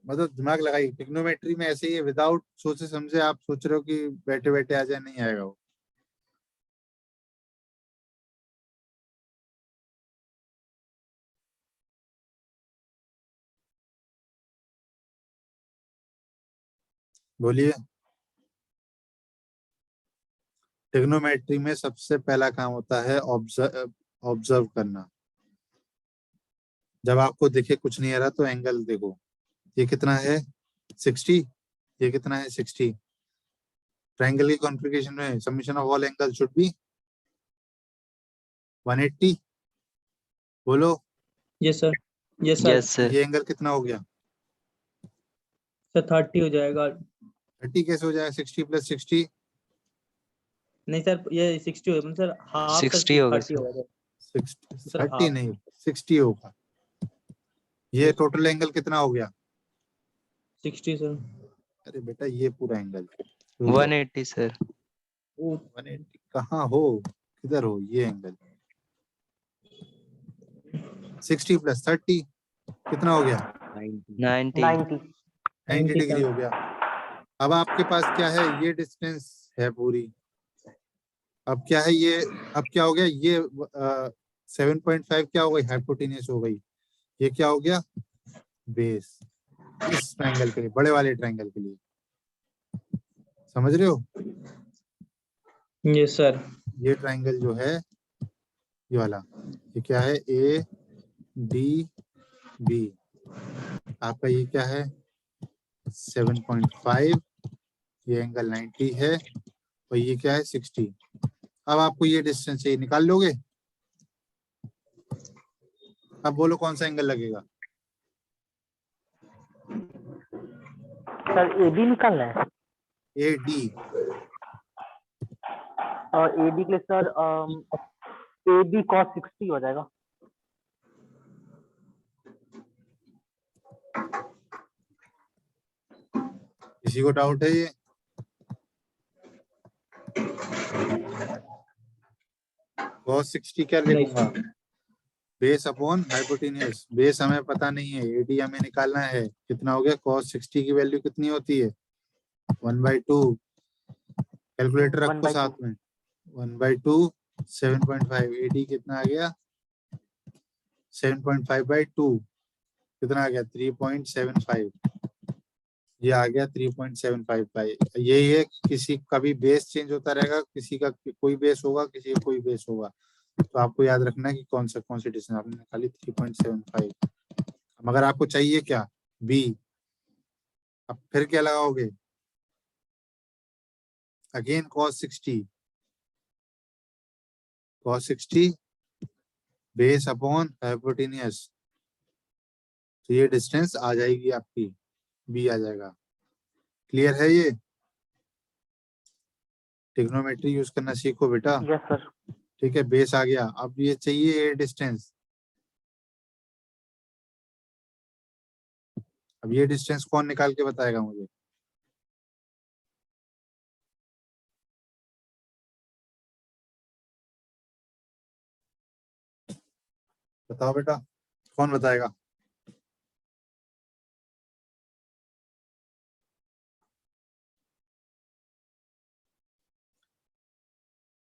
मतलब दिमाग लगाइए, ट्रिग्नोमेट्री में ऐसे ही है, विदाउट सोचे समझे आप सोच रहे हो कि बैठे बैठे आ जाए, नहीं आएगा वो। बोलिए। ट्रिग्नोमेट्री में सबसे पहला काम होता है ऑब्जर्व करना। जब आपको दिखे कुछ नहीं आ रहा तो एंगल देखो, ये कितना है 60, ये कितना है 60। ट्रायंगल की कॉन्फ़िगरेशन में summation of all angle should be 180। बोलो। Yes sir. Yes sir. ये एंगल कितना हो गया? सर 30 हो जाएगा। 30 कैसे हो जाएगा? 60 + 60 नहीं सर ये 60 होगा सर, हाफ 60 होगा 30 होगा 60 सर 30 हाफ। नहीं 60 होगा। ये टोटल एंगल कितना हो गया? 60 सर। अरे बेटा ये पूरा एंगल 180 सर। 180 कहाँ हो, किधर हो? ये एंगल 60 + 30 कितना हो गया? 90 90 डिग्री हो गया। अब आपके पास क्या है? ये डिस्टेंस है पूरी। अब क्या है ये? अब क्या हो गया ये 7.5 क्या हो गई? हाइपोटेन्यूस हो गई। ये क्या हो गया? बेस। इस ट्रायंगल के लिए, बड़े वाले ट्रायंगल के लिए, समझ रहे हो? Yes sir. ये ट्रायंगल जो है ये वाला, ये क्या है? A D B. आपका ये क्या है? 7.5। ये एंगल 90 है और ये क्या है? 60। अब आपको ये डिस्टेंस चाहिए, निकाल लोगे? अब बोलो कौन सा एंगल लगेगा? सर एबी निकालना है। A D. एबी के लिए सर एबी cos 60 हो जाएगा। किसी को डाउट है ये? cos 60 क्या लिखूंगा? Base upon hypotenuse. बेस हमें पता नहीं है, एडी हमें निकालना है। कितना हो गया? cos 60 की वैल्यू कितनी होती है? 1/2। कैलकुलेटर रखो 1/2 साथ में। 1/2 7.5। एडी कितना आ गया? 7.5/2 कितना आ गया? 3.75। ये आ गया 3.75 बाई, यही है कि किसी का भी बेस चेंज होता रहेगा, किसी का कोई बेस होगा, किसी का कोई बेस होगा, तो आपको याद रखना है कि कौन सी डिस्टेंस आपने निकाली 3.75। मगर आपको चाहिए क्या, बी, अब फिर क्या लगाओगे, again cos 60 base upon hypotenuse, तो ये डिस्टेंस आ जाएगी आपकी, बी आ जाएगा। क्लियर है ये, ट्रिग्नोमेट्री यूज करना सीखो बेटा। Yes sir. ठीक है, बेस आ गया, अब ये चाहिए ये डिस्टेंस, अब ये डिस्टेंस कौन निकाल के बताएगा मुझे, बताओ बेटा, कौन बताएगा।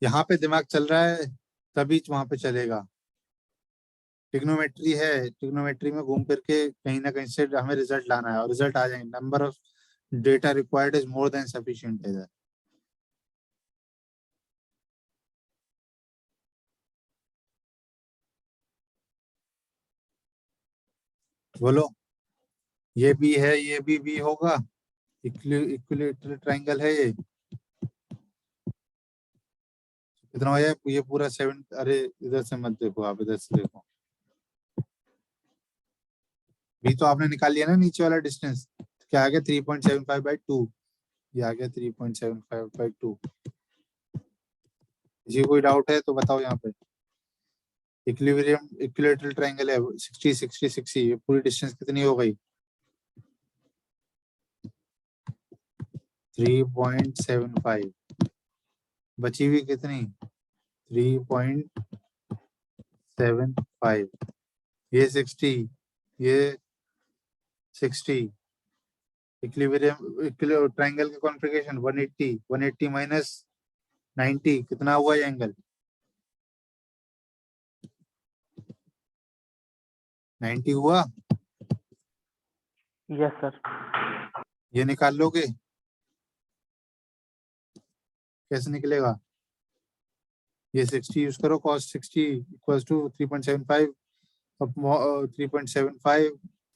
यहाँ पे दिमाग चल रहा है तभी वहां पे चलेगा। ट्रिग्नोमेट्री है, ट्रिग्नोमेट्री में घूम फिर के कहीं ना कहीं से हमें रिजल्ट लाना है, और रिजल्ट आ जाएंगे, number of data required is more than sufficient इधर। बोलो, ये भी है, ये भी होगा, इक्विलेटरल ट्रायंगल है ये, कितना हो जाए ये पूरा 7, अरे इधर से मत देखो, आप इधर से देखो, भी तो आपने निकाल लिया ना नीचे वाला डिस्टेंस, क्या आ गया 3.75/2, ये आ गया 3.75/2। किसी कोई डाउट है तो बताओ यहाँ पे। इक्विलिब्रियम इक्विलेटरल ट्रायंगल है, 60 60 60, ये पूरी डिस्टेंस कितनी हो गई, 3.75, बची हुई कितनी 3.75, ये 60, ये 60, इक्विलिब्रियम ट्रायंगल का कॉन्फ़िगरेशन 180, 180 माइनस 90 कितना हुआ ये एंगल, 90 हुआ। Yes sir. ये निकाल लोगे, कैसे निकलेगा, ये 60 यूज करो, cos 60 इक्वल्स टू 3.75, अब 3.75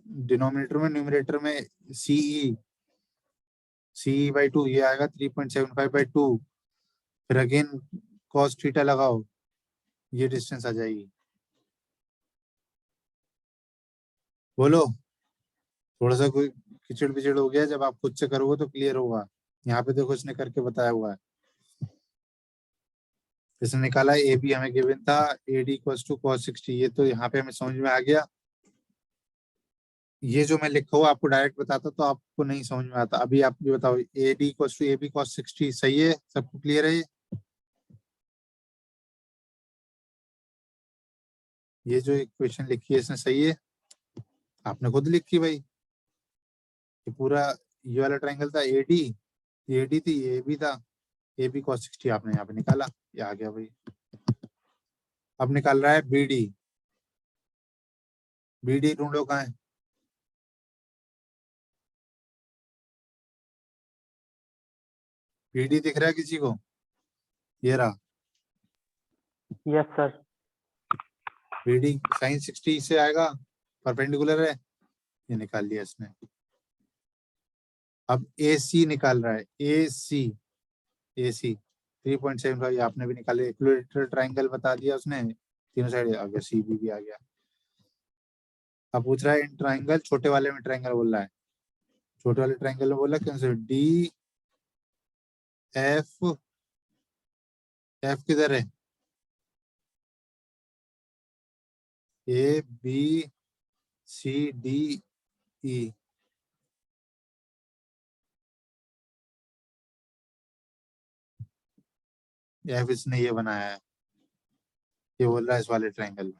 डिनोमिनेटर में, न्यूमरेटर में CE/2, ये आएगा 3.75/2, फिर अगेन cos थीटा लगाओ, ये डिस्टेंस आ जाएगी। बोलो, थोड़ा सा कोई खिचड़ पिचड़ हो गया, जब आप खुद से करोगे तो क्लियर होगा। यहाँ पे देखो इसने करके बताया हुआ है, इसने निकाला ए बी हमें गिवन था, AD इक्वल्स टू cos 60, ये तो यहाँ पे हमें समझ में आ गया। ये जो मैं लिखा हुआ आपको डायरेक्ट बताता तो आपको नहीं समझ में आता। अभी आप ये बताओ, AD equals to AB cos 60 सही है, सबको क्लियर है ये जो इक्वेशन लिखी है इसने सही है, आपने खुद लिखी भाई, ये पूरा ये वाला ट्रायंगल था AD, ये AD थी, ये AB था, AB cos 60 आपने यहाँ पे निकाला, ये आ गया भाई। अब निकाल रहा है BD ढूंढो कहाँ है, BD दिख रहा है किसी को, ये रहा यस सर। BD sin 60 से आएगा, परपेंडिकुलर है, ये निकाल लिया इसने। अब AC निकाल रहा है, AC 3.75, आपने भी निकाले, इक्विलेटरल ट्रायंगल बता दिया उसने, तीनों साइड आ गया, CB भी आ गया। अब पूछ रहा है इन ट्रायंगल, छोटे वाले में ट्रायंगल बोल रहा है, छोटे वाले ट्रायंगल में बोला कौन से, DF, F किधर है, ABCDE, F इसने ये बनाया है, ये बोल रहा है इस वाले ट्रायंगल में,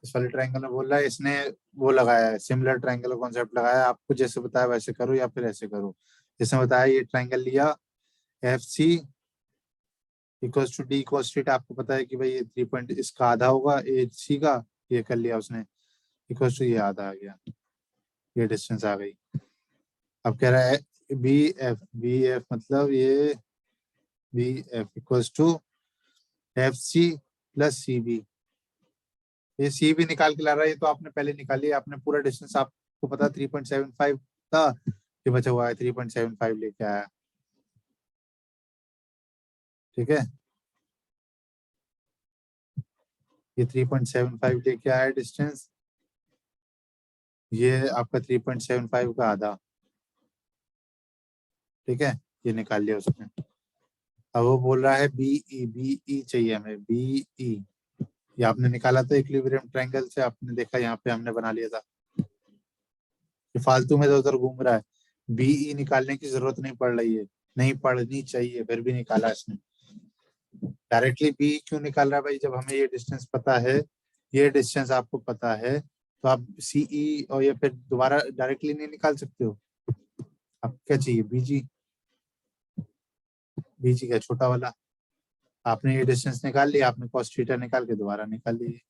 इस वाले ट्रायंगल में बोल रहा है इसने वो लगाया है, सिमिलर ट्रायंगल का कॉन्सेप्ट लगाया है, आपको जैसे बताया वैसे करो या फिर ऐसे करो। जैसे बताया ये ट्रायंगल लिया, FC equals to D cos theta, आपको पता है कि भाई ये 3 पॉइंट इसका आधा होगा AC का, ये कर लिया उसने, इक्वल्स टू ये आधा आ गया। ये डिस्टेंस आ गई। अब कह रहा है बी एफ मतलब ये B F equals to F C plus C B. ये सी भी निकाल के ला रहा है, ये तो आपने पहले निकाली, आपने पूरा डिस्टेंस आपको पता 3.75 था, ये बचा हुआ है 3.75 लेके आया। ठीक है, ये 3.75 लेके आया डिस्टेंस, ये आपका 3.75 का आधा। ठीक है, ये निकाल लिया उसने। अब वो बोल रहा है बी ई चाहिए हमें, बी ई। ये आपने निकाला था इक्विलिब्रियम ट्रायंगल से, आपने देखा यहाँ पे हमने बना लिया था। ये फालतू में उधर घूम रहा है, बीई निकालने की जरूरत नहीं पड़ रही है, नहीं पड़नी चाहिए, फिर भी निकाला इसने। डायरेक्टली बी क्यों निकाल रहा है भाई, जब हमें ये डिस्टेंस पता है, ये डिस्टेंस आपको पता है, तो आप सीई और ये फिर दोबारा डायरेक्टली नहीं निकाल सकते हो। आप क्या चाहिए, बीजी, बीजी का छोटा वाला। आपने ये डिस्टेंस निकाल लिया, आपने cos थीटा निकाल के दोबारा निकाल लीजिए।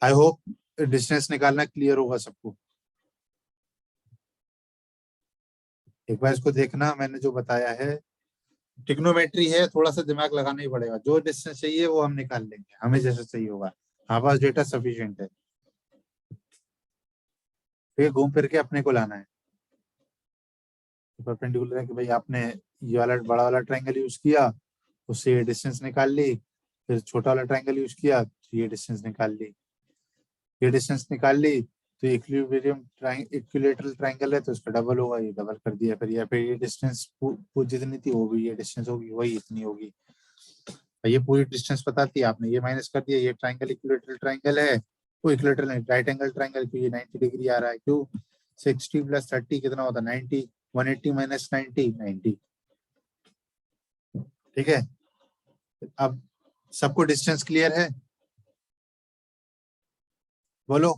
आई होप डिस्टेंस निकालना क्लियर होगा सबको। एक बार इसको देखना, मैंने जो बताया है ट्रिग्नोमेट्री है, थोड़ा सा दिमाग लगाना ही पड़ेगा। जो डिस्टेंस चाहिए वो हम निकाल लेंगे, हमें जैसा चाहिए होगा, हमारे पास डेटा सफिशिएंट है। फिर घूम फिर के अपने को लाना है। परपेंडिकुलर है कि भाई आपने ये वाला बड़ा वाला ट्रायंगल यूज किया, उससे ये डिस्टेंस निकाल ली, फिर छोटा वाला ट्रायंगल यूज किया तो ये डिस्टेंस निकाल ली, ये डिस्टेंस निकाल ली, तो इक्विलिब्रियम इक्विलेटरल ट्रायंगल है तो इसका डबल होगा, ये डबल कर दिया। फिर या फिर ये डिस्टेंस जितनी थी वो भी ये डिस्टेंस होगी, वही इतनी होगी। ये पूरी डिस्टेंस पता थी, आपने ये माइनस कर दिया। ये ट्रायंगल इक्विलेटरल ट्रायंगल है, वो इक्विलेटरल नहीं, राइट एंगल ट्रायंगल, क्योंकि 90 डिग्री आ रहा है। क्यों, 60 प्लस 30 कितना होता है, 90, 180 माइनस 90, 90। ठीक है, अब सबको डिस्टेंस क्लियर है, बोलो।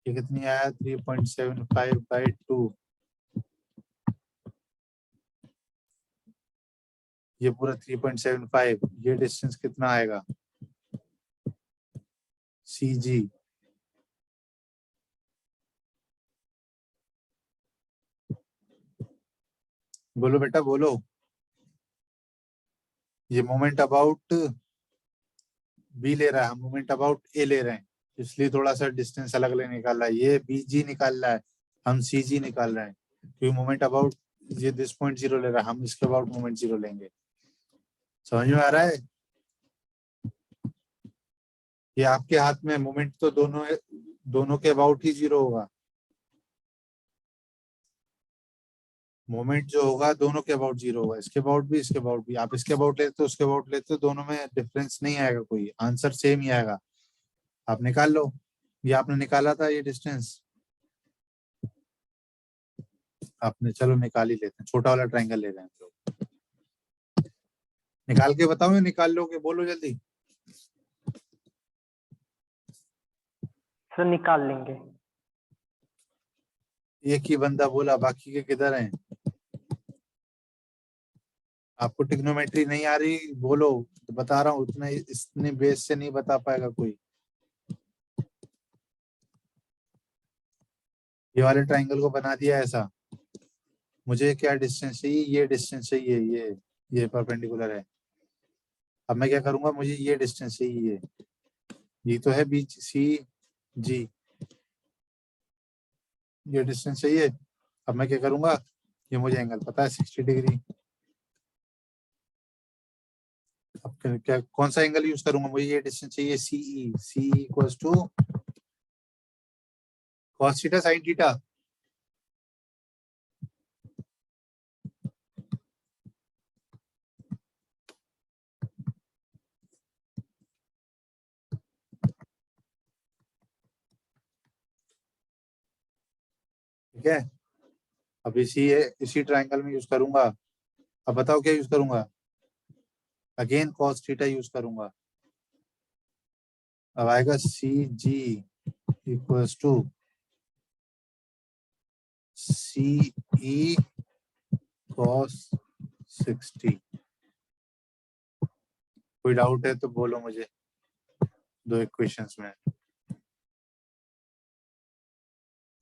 ये कितनी आया, 3.75/2। ये पूरा 3.75, ये डिस्टेंस कितना आएगा, सी जी। बोलो बेटा बोलो। ये मोमेंट अबाउट बी ले रहा है, हम मोमेंट अबाउट ए ले रहे हैं, इसलिए थोड़ा सा डिस्टेंस अलग अलग निकाल रहा है। ये बी जी निकाल रहा है, हम सी जी निकाल रहे हैं, क्योंकि मोमेंट अबाउट ये दिस पॉइंट 0 ले रहा है, हम इसके अबाउट मोमेंट 0 लेंगे। समझ में आ रहा है, ये आपके हाथ में मोमेंट तो दोनों के अबाउट ही 0 होगा। मोमेंट जो होगा दोनों के अबाउट 0 होगा, इसके अबाउट भी, इसके अबाउट भी। आप इसके अबाउट लेते हो, उसके अबाउट लेते हो, दोनों में डिफरेंस नहीं आएगा, कोई आंसर सेम ही आएगा। आप निकाल लो, ये आपने निकाला था ये डिस्टेंस, आपने, चलो निकाल ही लेते हैं, छोटा वाला ट्रायंगल ले रहे हैं हम लोग। निकाल के बताओ, निकाल लोगे, बोलो जल्दी। सर निकाल लेंगे। एक ही बंदा बोला, बाकी के किधर हैं? आपको ट्रिग्नोमेट्री नहीं आ रही, बोलो, तो बता रहा हूँ, उतना इतने बेस से नहीं बता पाएगा कोई। ये वाले ट्रायंगल को बना दिया ऐसा, मुझे क्या डिस्टेंस चाहिए, ये डिस्टेंस चाहिए, ये परपेंडिकुलर है। अब मैं क्या करूंगा, मुझे ये डिस्टेंस चाहिए, ये तो है बी सी जी, ये डिस्टेंस चाहिए। अब मैं क्या करूंगा, ये मुझे एंगल पता है 60 डिग्री। अब क्या कौन सा एंगल यूज करूंगा, मुझे ये डिस्टेंस चाहिए CE, C equals to cos theta sin theta. ठीक है, अब इसी ट्रायंगल में यूज करूंगा। अब बताओ क्या यूज करूंगा, अगेन cos थीटा यूज करूंगा। अब आएगा C G equals to C E cos 60। कोई डाउट है तो बोलो मुझे। दो इक्वेशंस में।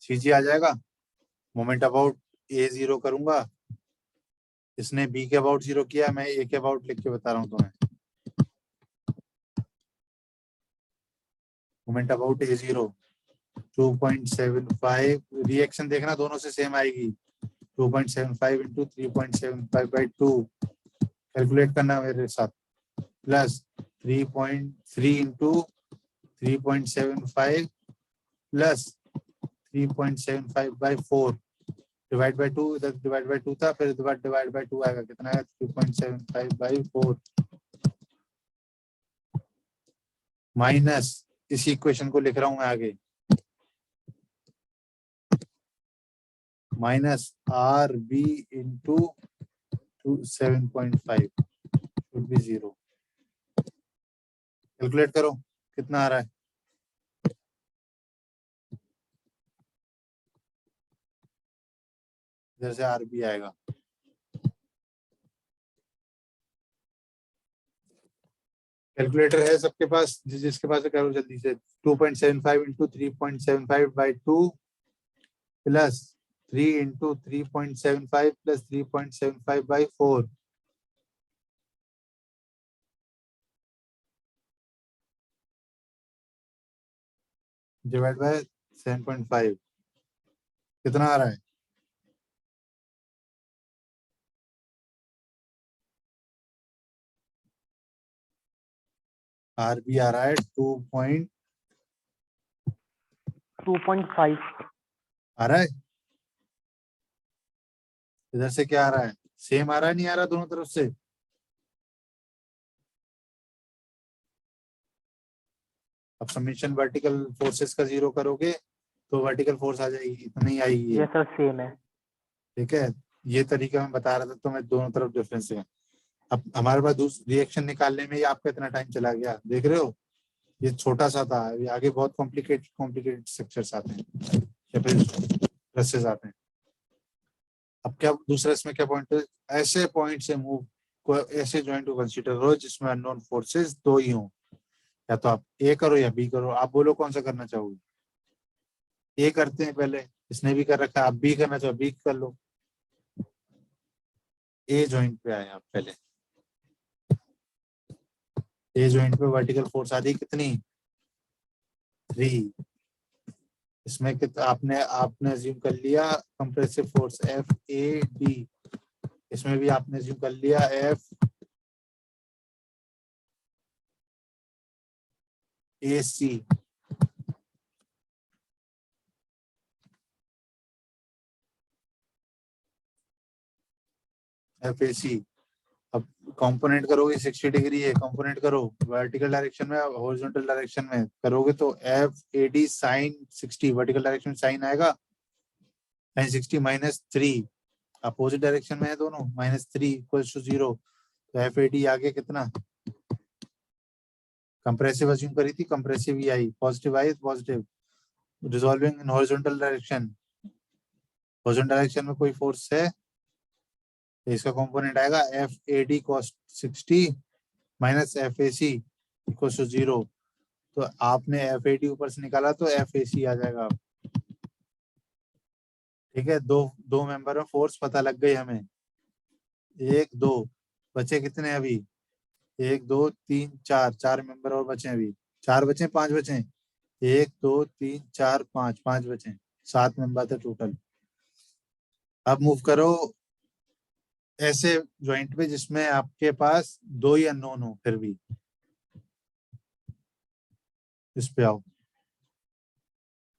सीजी आ जाएगा। मोमेंट अबाउट ए 0 करूंगा, इसने बी के अबाउट 0 किया, मैं ए के अबाउट लिख के बता रहा हूँ तुम्हें। मोमेंट अबाउट ए 0 2.75, रिएक्शन देखना दोनों से सेम आएगी। 2.75 इंटू 3.75/2 कैलकुलेट करना मेरे साथ, plus 3.3 into 3.75 plus 3.75/4 divide by 2, इधर डिवाइड बाय 2 था, फिर डिवाइड बाय 2 आएगा, कितना है 3.75/4 माइनस, इसी इक्वेशन को लिख रहा हूं मैं आगे, minus R B into 7.5 should be 0। Calculate करो कितना आ रहा है। इधर से आर बी आएगा, कैलकुलेटर है सबके पास, जिसके पास है करो जल्दी से। 2.75 into 3.75/2 plus 3 into 3.75 plus 3.75/4 divide by 7.5 कितना आ रहा है। आर बी आ रहा है 2.5 आ रहा है। इधर से क्या आ रहा है, सेम आ रहा है, नहीं आ रहा दोनों तरफ से। अब समेशन वर्टिकल फोर्सेस का 0 करोगे तो वर्टिकल फोर्स आ जाएगी, इतनी ही आएगी। ये सर सेम है। ठीक है, ये तरीका मैं बता रहा था तो मैं दोनों तरफ डिफरेंस है। अब हमारे पास दूसरी रिएक्शन निकालने में ही आपका इतना टाइम चला गया, देख रहे हो, ये छोटा सा था, ये आगे बहुत कॉम्प्लिकेटेड स्ट्रक्चर्स आते हैं या फिर प्रोसेस आते हैं। अब क्या दूसरा इसमें क्या पॉइंट है, ऐसे पॉइंट से मूव को, ऐसे जॉइंट को कंसीडर करो जिसमें अननोन फोर्सेस दो ही हों, या तो आप ए करो या बी करो, आप बोलो कौन सा करना चाहोगे। ए करते हैं पहले, इसने भी कर रखा है, आप बी करना चाहो बी कर लो। ए जॉइंट पे आए आप पहले, ए जॉइंट पे वर्टिकल फोर्स आ रही कितनी 3, इसमें कितना आपने अज्यूम कर लिया compressive force F A D, इसमें भी आपने अज्यूम कर लिया F A C. F A सी। अब कंपोनेंट करोगे 60 डिग्री है, कंपोनेंट करो वर्टिकल डायरेक्शन में, हॉरिजॉन्टल डायरेक्शन में करोगे तो F A D sine 60, vertical direction में साइन आएगा साइन 60 -3, अपोजिट डायरेक्शन में है दोनों, -3 इक्वल्स टू 0। तो एफ ए डी आगे कितना, कंप्रेसिव अज्यूम करी थी, कंप्रेसिव ही आई, पॉजिटिव आई, positive, resolving in horizontal direction, horizontal direction में कोई फोर्स है, इसका कंपोनेंट आएगा F A D cos 60 minus F A C equal to 0। तो आपने एफ ए डी ऊपर से निकाला तो एफ ए सी आ जाएगा। ठीक है, दो मेंबर में फोर्स पता लग गई हमें, 1 2 बचे कितने अभी, 1 2 3 4, 4 मेंबर और बचे अभी, 4 बचे 5 बचे, 1 2 3 4 5, 5 बचे, 7 मेंबर थे टोटल। अब मूव करो ऐसे ज्वाइंट पे जिसमें आपके पास दो ही अननोन हो, फिर भी इस पे आओ।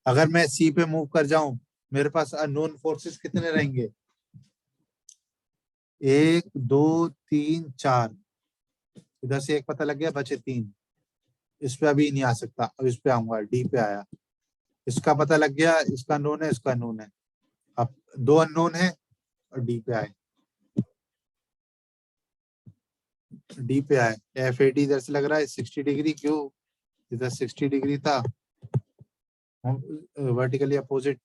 अगर मैं सी पे मूव कर जाऊं, मेरे पास अननोन फोर्सेस कितने रहेंगे, 1 2 3 4, इधर से एक पता लग गया, बचे 3, इस पे अभी नहीं आ सकता, अब इस पे आऊंगा, डी पे आया, इसका पता लग गया, इसका अननोन है, इसका अननोन है, अब 2 अननोन है और डी पे आए, डी पे आए, एफ ए डी इधर से लग रहा है 60 डिग्री, क्यों इधर 60 डिग्री था, वर्टिकली अपोजिट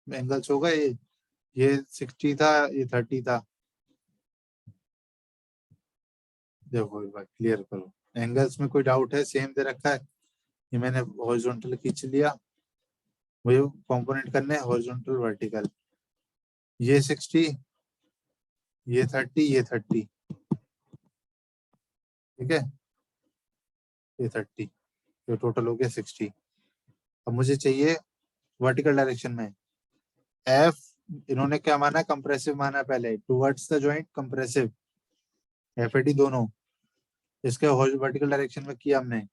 एंगल्स होगा, ये 60 था, ये 30 था। देखो एक बार क्लियर करो, एंगल्स में कोई डाउट है, सेम दे रखा है, ये मैंने हॉरिजॉन्टल खींच लिया, मुझे कंपोनेंट करने हॉरिजॉन्टल वर्टिकल, ये 60, ये 30, ये 30, ठीक है, ये 30, ये टोटल हो गया 60। अब मुझे चाहिए वर्टिकल डायरेक्शन में एफ, इन्होंने क्या माना, कंप्रेसिव माना पहले, towards the joint compressive, FAD दोनों, इसके वर्टिकल डायरेक्शन में किया हमने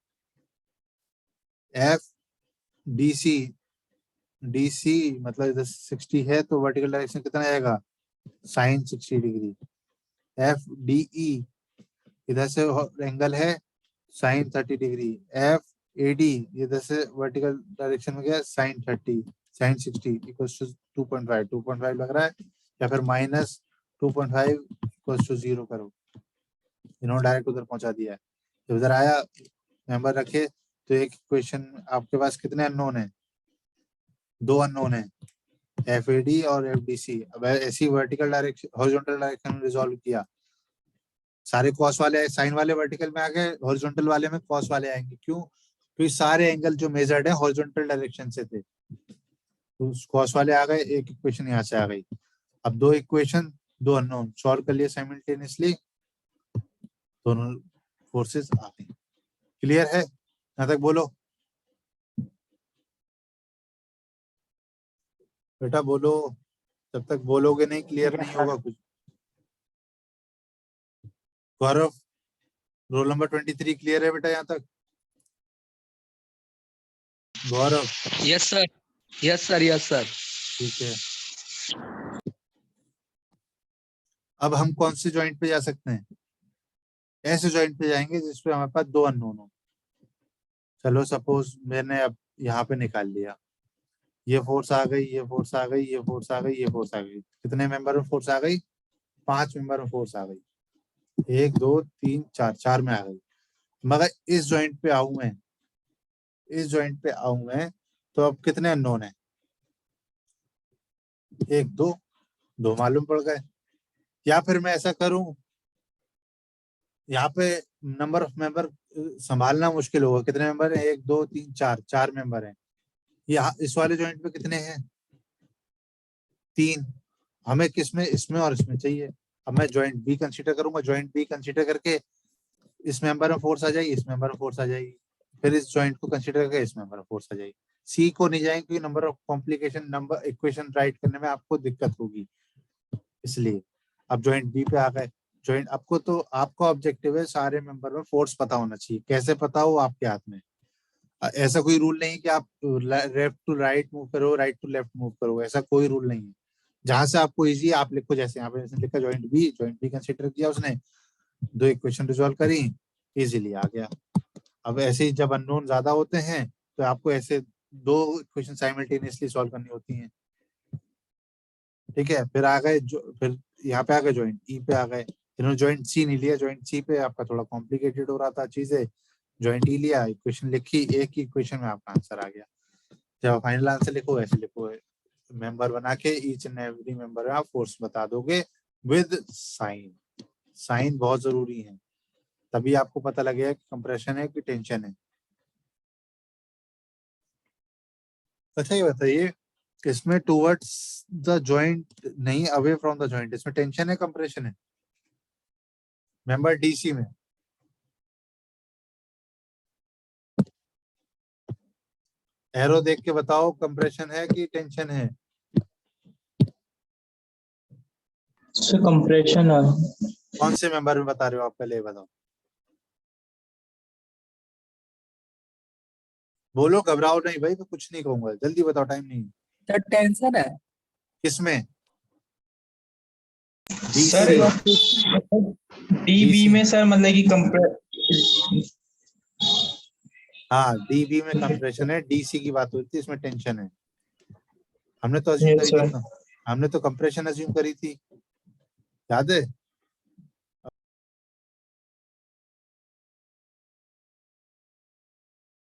एफ डीसी, डीसी मतलब इधर 60 है तो वर्टिकल डायरेक्शन कितना आएगा, साइन 60 डिग्री। एफ डीई इधर से एंगल है साइन 30 डिग्री। एफ एडी इधर से वर्टिकल डायरेक्शन में गया साइन 30, साइन 60 इक्वल्स टू 2.5, 2.5 लग रहा है, या फिर माइनस 2.5 इक्वल्स टू 0 करो। इन्होंने डायरेक्ट उधर पहुंचा दिया है। जब उधर आया मेंबर रखे तो एक इक्वेशन आपके पास कितने अननोन है, 2 अननोन है, एफ एडी और एफ डी सी। अब ऐसी वर्टिकल डायरेक्शन हॉरिजॉन्टल डायरेक्शन में रिजॉल्व किया, सारे कॉस वाले साइन वाले वर्टिकल में आ गए, हॉरिजॉन्टल वाले में कॉस वाले आएंगे। क्यों? क्योंकि सारे एंगल जो मेजर्ड है हॉरिजॉन्टल डायरेक्शन से थे, तो कॉस वाले आ गए, एक इक्वेशन यहाँ से आ गई। अब 2 इक्वेशन 2 अननोन सॉल्व कर लिए साइमल्टेनियसली, दोनों फोर्सेस आ गई। क्लियर है? यहाँ तक बोलो बेटा, बोलो, जब तक बोलोगे नहीं क्लियर नहीं होगा कुछ। गौरव, रोल नंबर 23 क्लियर है बेटा यहाँ तक? Gaurav, yes sir, yes sir, yes sir. ठीक है। अब हम कौन से जॉइंट पे जा सकते हैं? ऐसे जॉइंट पे जाएंगे जिसपे हमारे पास 2 अननोन हो। चलो सपोज मैंने अब यहाँ पे निकाल लिया, ये फोर्स आ गई, ये फोर्स आ गई, ये फोर्स आ गई, ये फोर्स आ गई। कितने मेंबर में फोर्स आ गई? 5 मेंबर में फोर्स आ गई। 1 2 3 4, 4 में आ गई। मगर इस जॉइंट पे आऊं मैं, इस जॉइंट पे आऊं मैं, तो अब कितने अननोन है? 1 2, 2 मालूम पड़ गए। या फिर मैं ऐसा करूं, यहाँ पे नंबर ऑफ मेंबर संभालना मुश्किल होगा। कितने मेंबर है? 1 2 3 4, 4 मेंबर हैं। यहाँ इस वाले जॉइंट पे कितने हैं? 3। हमें किसमें, इसमें और इसमें चाहिए। अब मैं जॉइंट बी कंसीडर करूंगा, जॉइंट बी कंसीडर करके इस मेंबर में फोर्स आ जाएगी, इस मेंबर में फोर्स आ जाएगी, फिर इस जॉइंट को कंसीडर करके इस मेंबर में फोर्स आ जाएगी। सी को नहीं जाएंगे क्योंकि number of complication, number equation right करने में आपको दिक्कत होगी, इसलिए। अब जॉइंट बी पे आ गए। जॉइंट आपको, तो आपका ऑब्जेक्टिव है सारे मेंबर में फोर्स पता होना चाहिए। कैसे पता हो आपके हाथ में, ऐसा कोई रूल नहीं कि आप लेफ्ट टू राइट मूव करो, राइट टू लेफ्ट मूव करो, ऐसा कोई रूल नहीं है। जहां से आपको इजी आप लिखो, जैसे यहाँ पे लिखा जॉइंट बी कंसीडर किया उसने, 2 इक्वेशन रिजॉल्व करी, इजीली आ गया। अब ऐसे ही जब अननोन ज्यादा होते हैं तो आपको ऐसे 2 इक्वेशन साइमल्टेनियसली सॉल्व करनी होती हैं, ठीक है। फिर आ गए फिर यहाँ पे आ गए जॉइंट ई पे आ गए। इन्होंने जॉइंट सी नहीं लिया, जॉइंट सी पे आपका थोड़ा कॉम्प्लिकेटेड हो रहा था चीजें, जॉइंट ई लिया, इक्वेशन लिखी, एक ही इक्वेशन में आपका आंसर आ गया। जब फाइनल आंसर लिखो ऐसे लिखो, मेंबर बना के ईच एंड एवरी मेंबर में आप फोर्स बता दोगे विद साइन। साइन बहुत जरूरी है, तभी आपको पता लगेगा कि कंप्रेशन है कि टेंशन है। अच्छा ये बताइए, इसमें टुवर्ड्स द जॉइंट नहीं, अवे फ्रॉम द जॉइंट, इसमें टेंशन है कंप्रेशन है? मेंबर डीसी में एरो देख के बताओ, कंप्रेशन है कि टेंशन है? कंप्रेशन है। कौन से मेंबर में बता रहे हो आप, पहले ये बताओ। बोलो, घबराओ नहीं भाई, मैं कुछ नहीं कहूंगा, जल्दी बताओ, टाइम नहीं। सर टेंशन है। किसमें? सर डीबी में सर, मतलब कि हाँ, डीबी में कंप्रेशन है, डीसी की बात होती है, इसमें टेंशन है। हमने तो अज्यूम करी थी, हमने तो कंप्रेशन अज्यूम करी थी, याद है?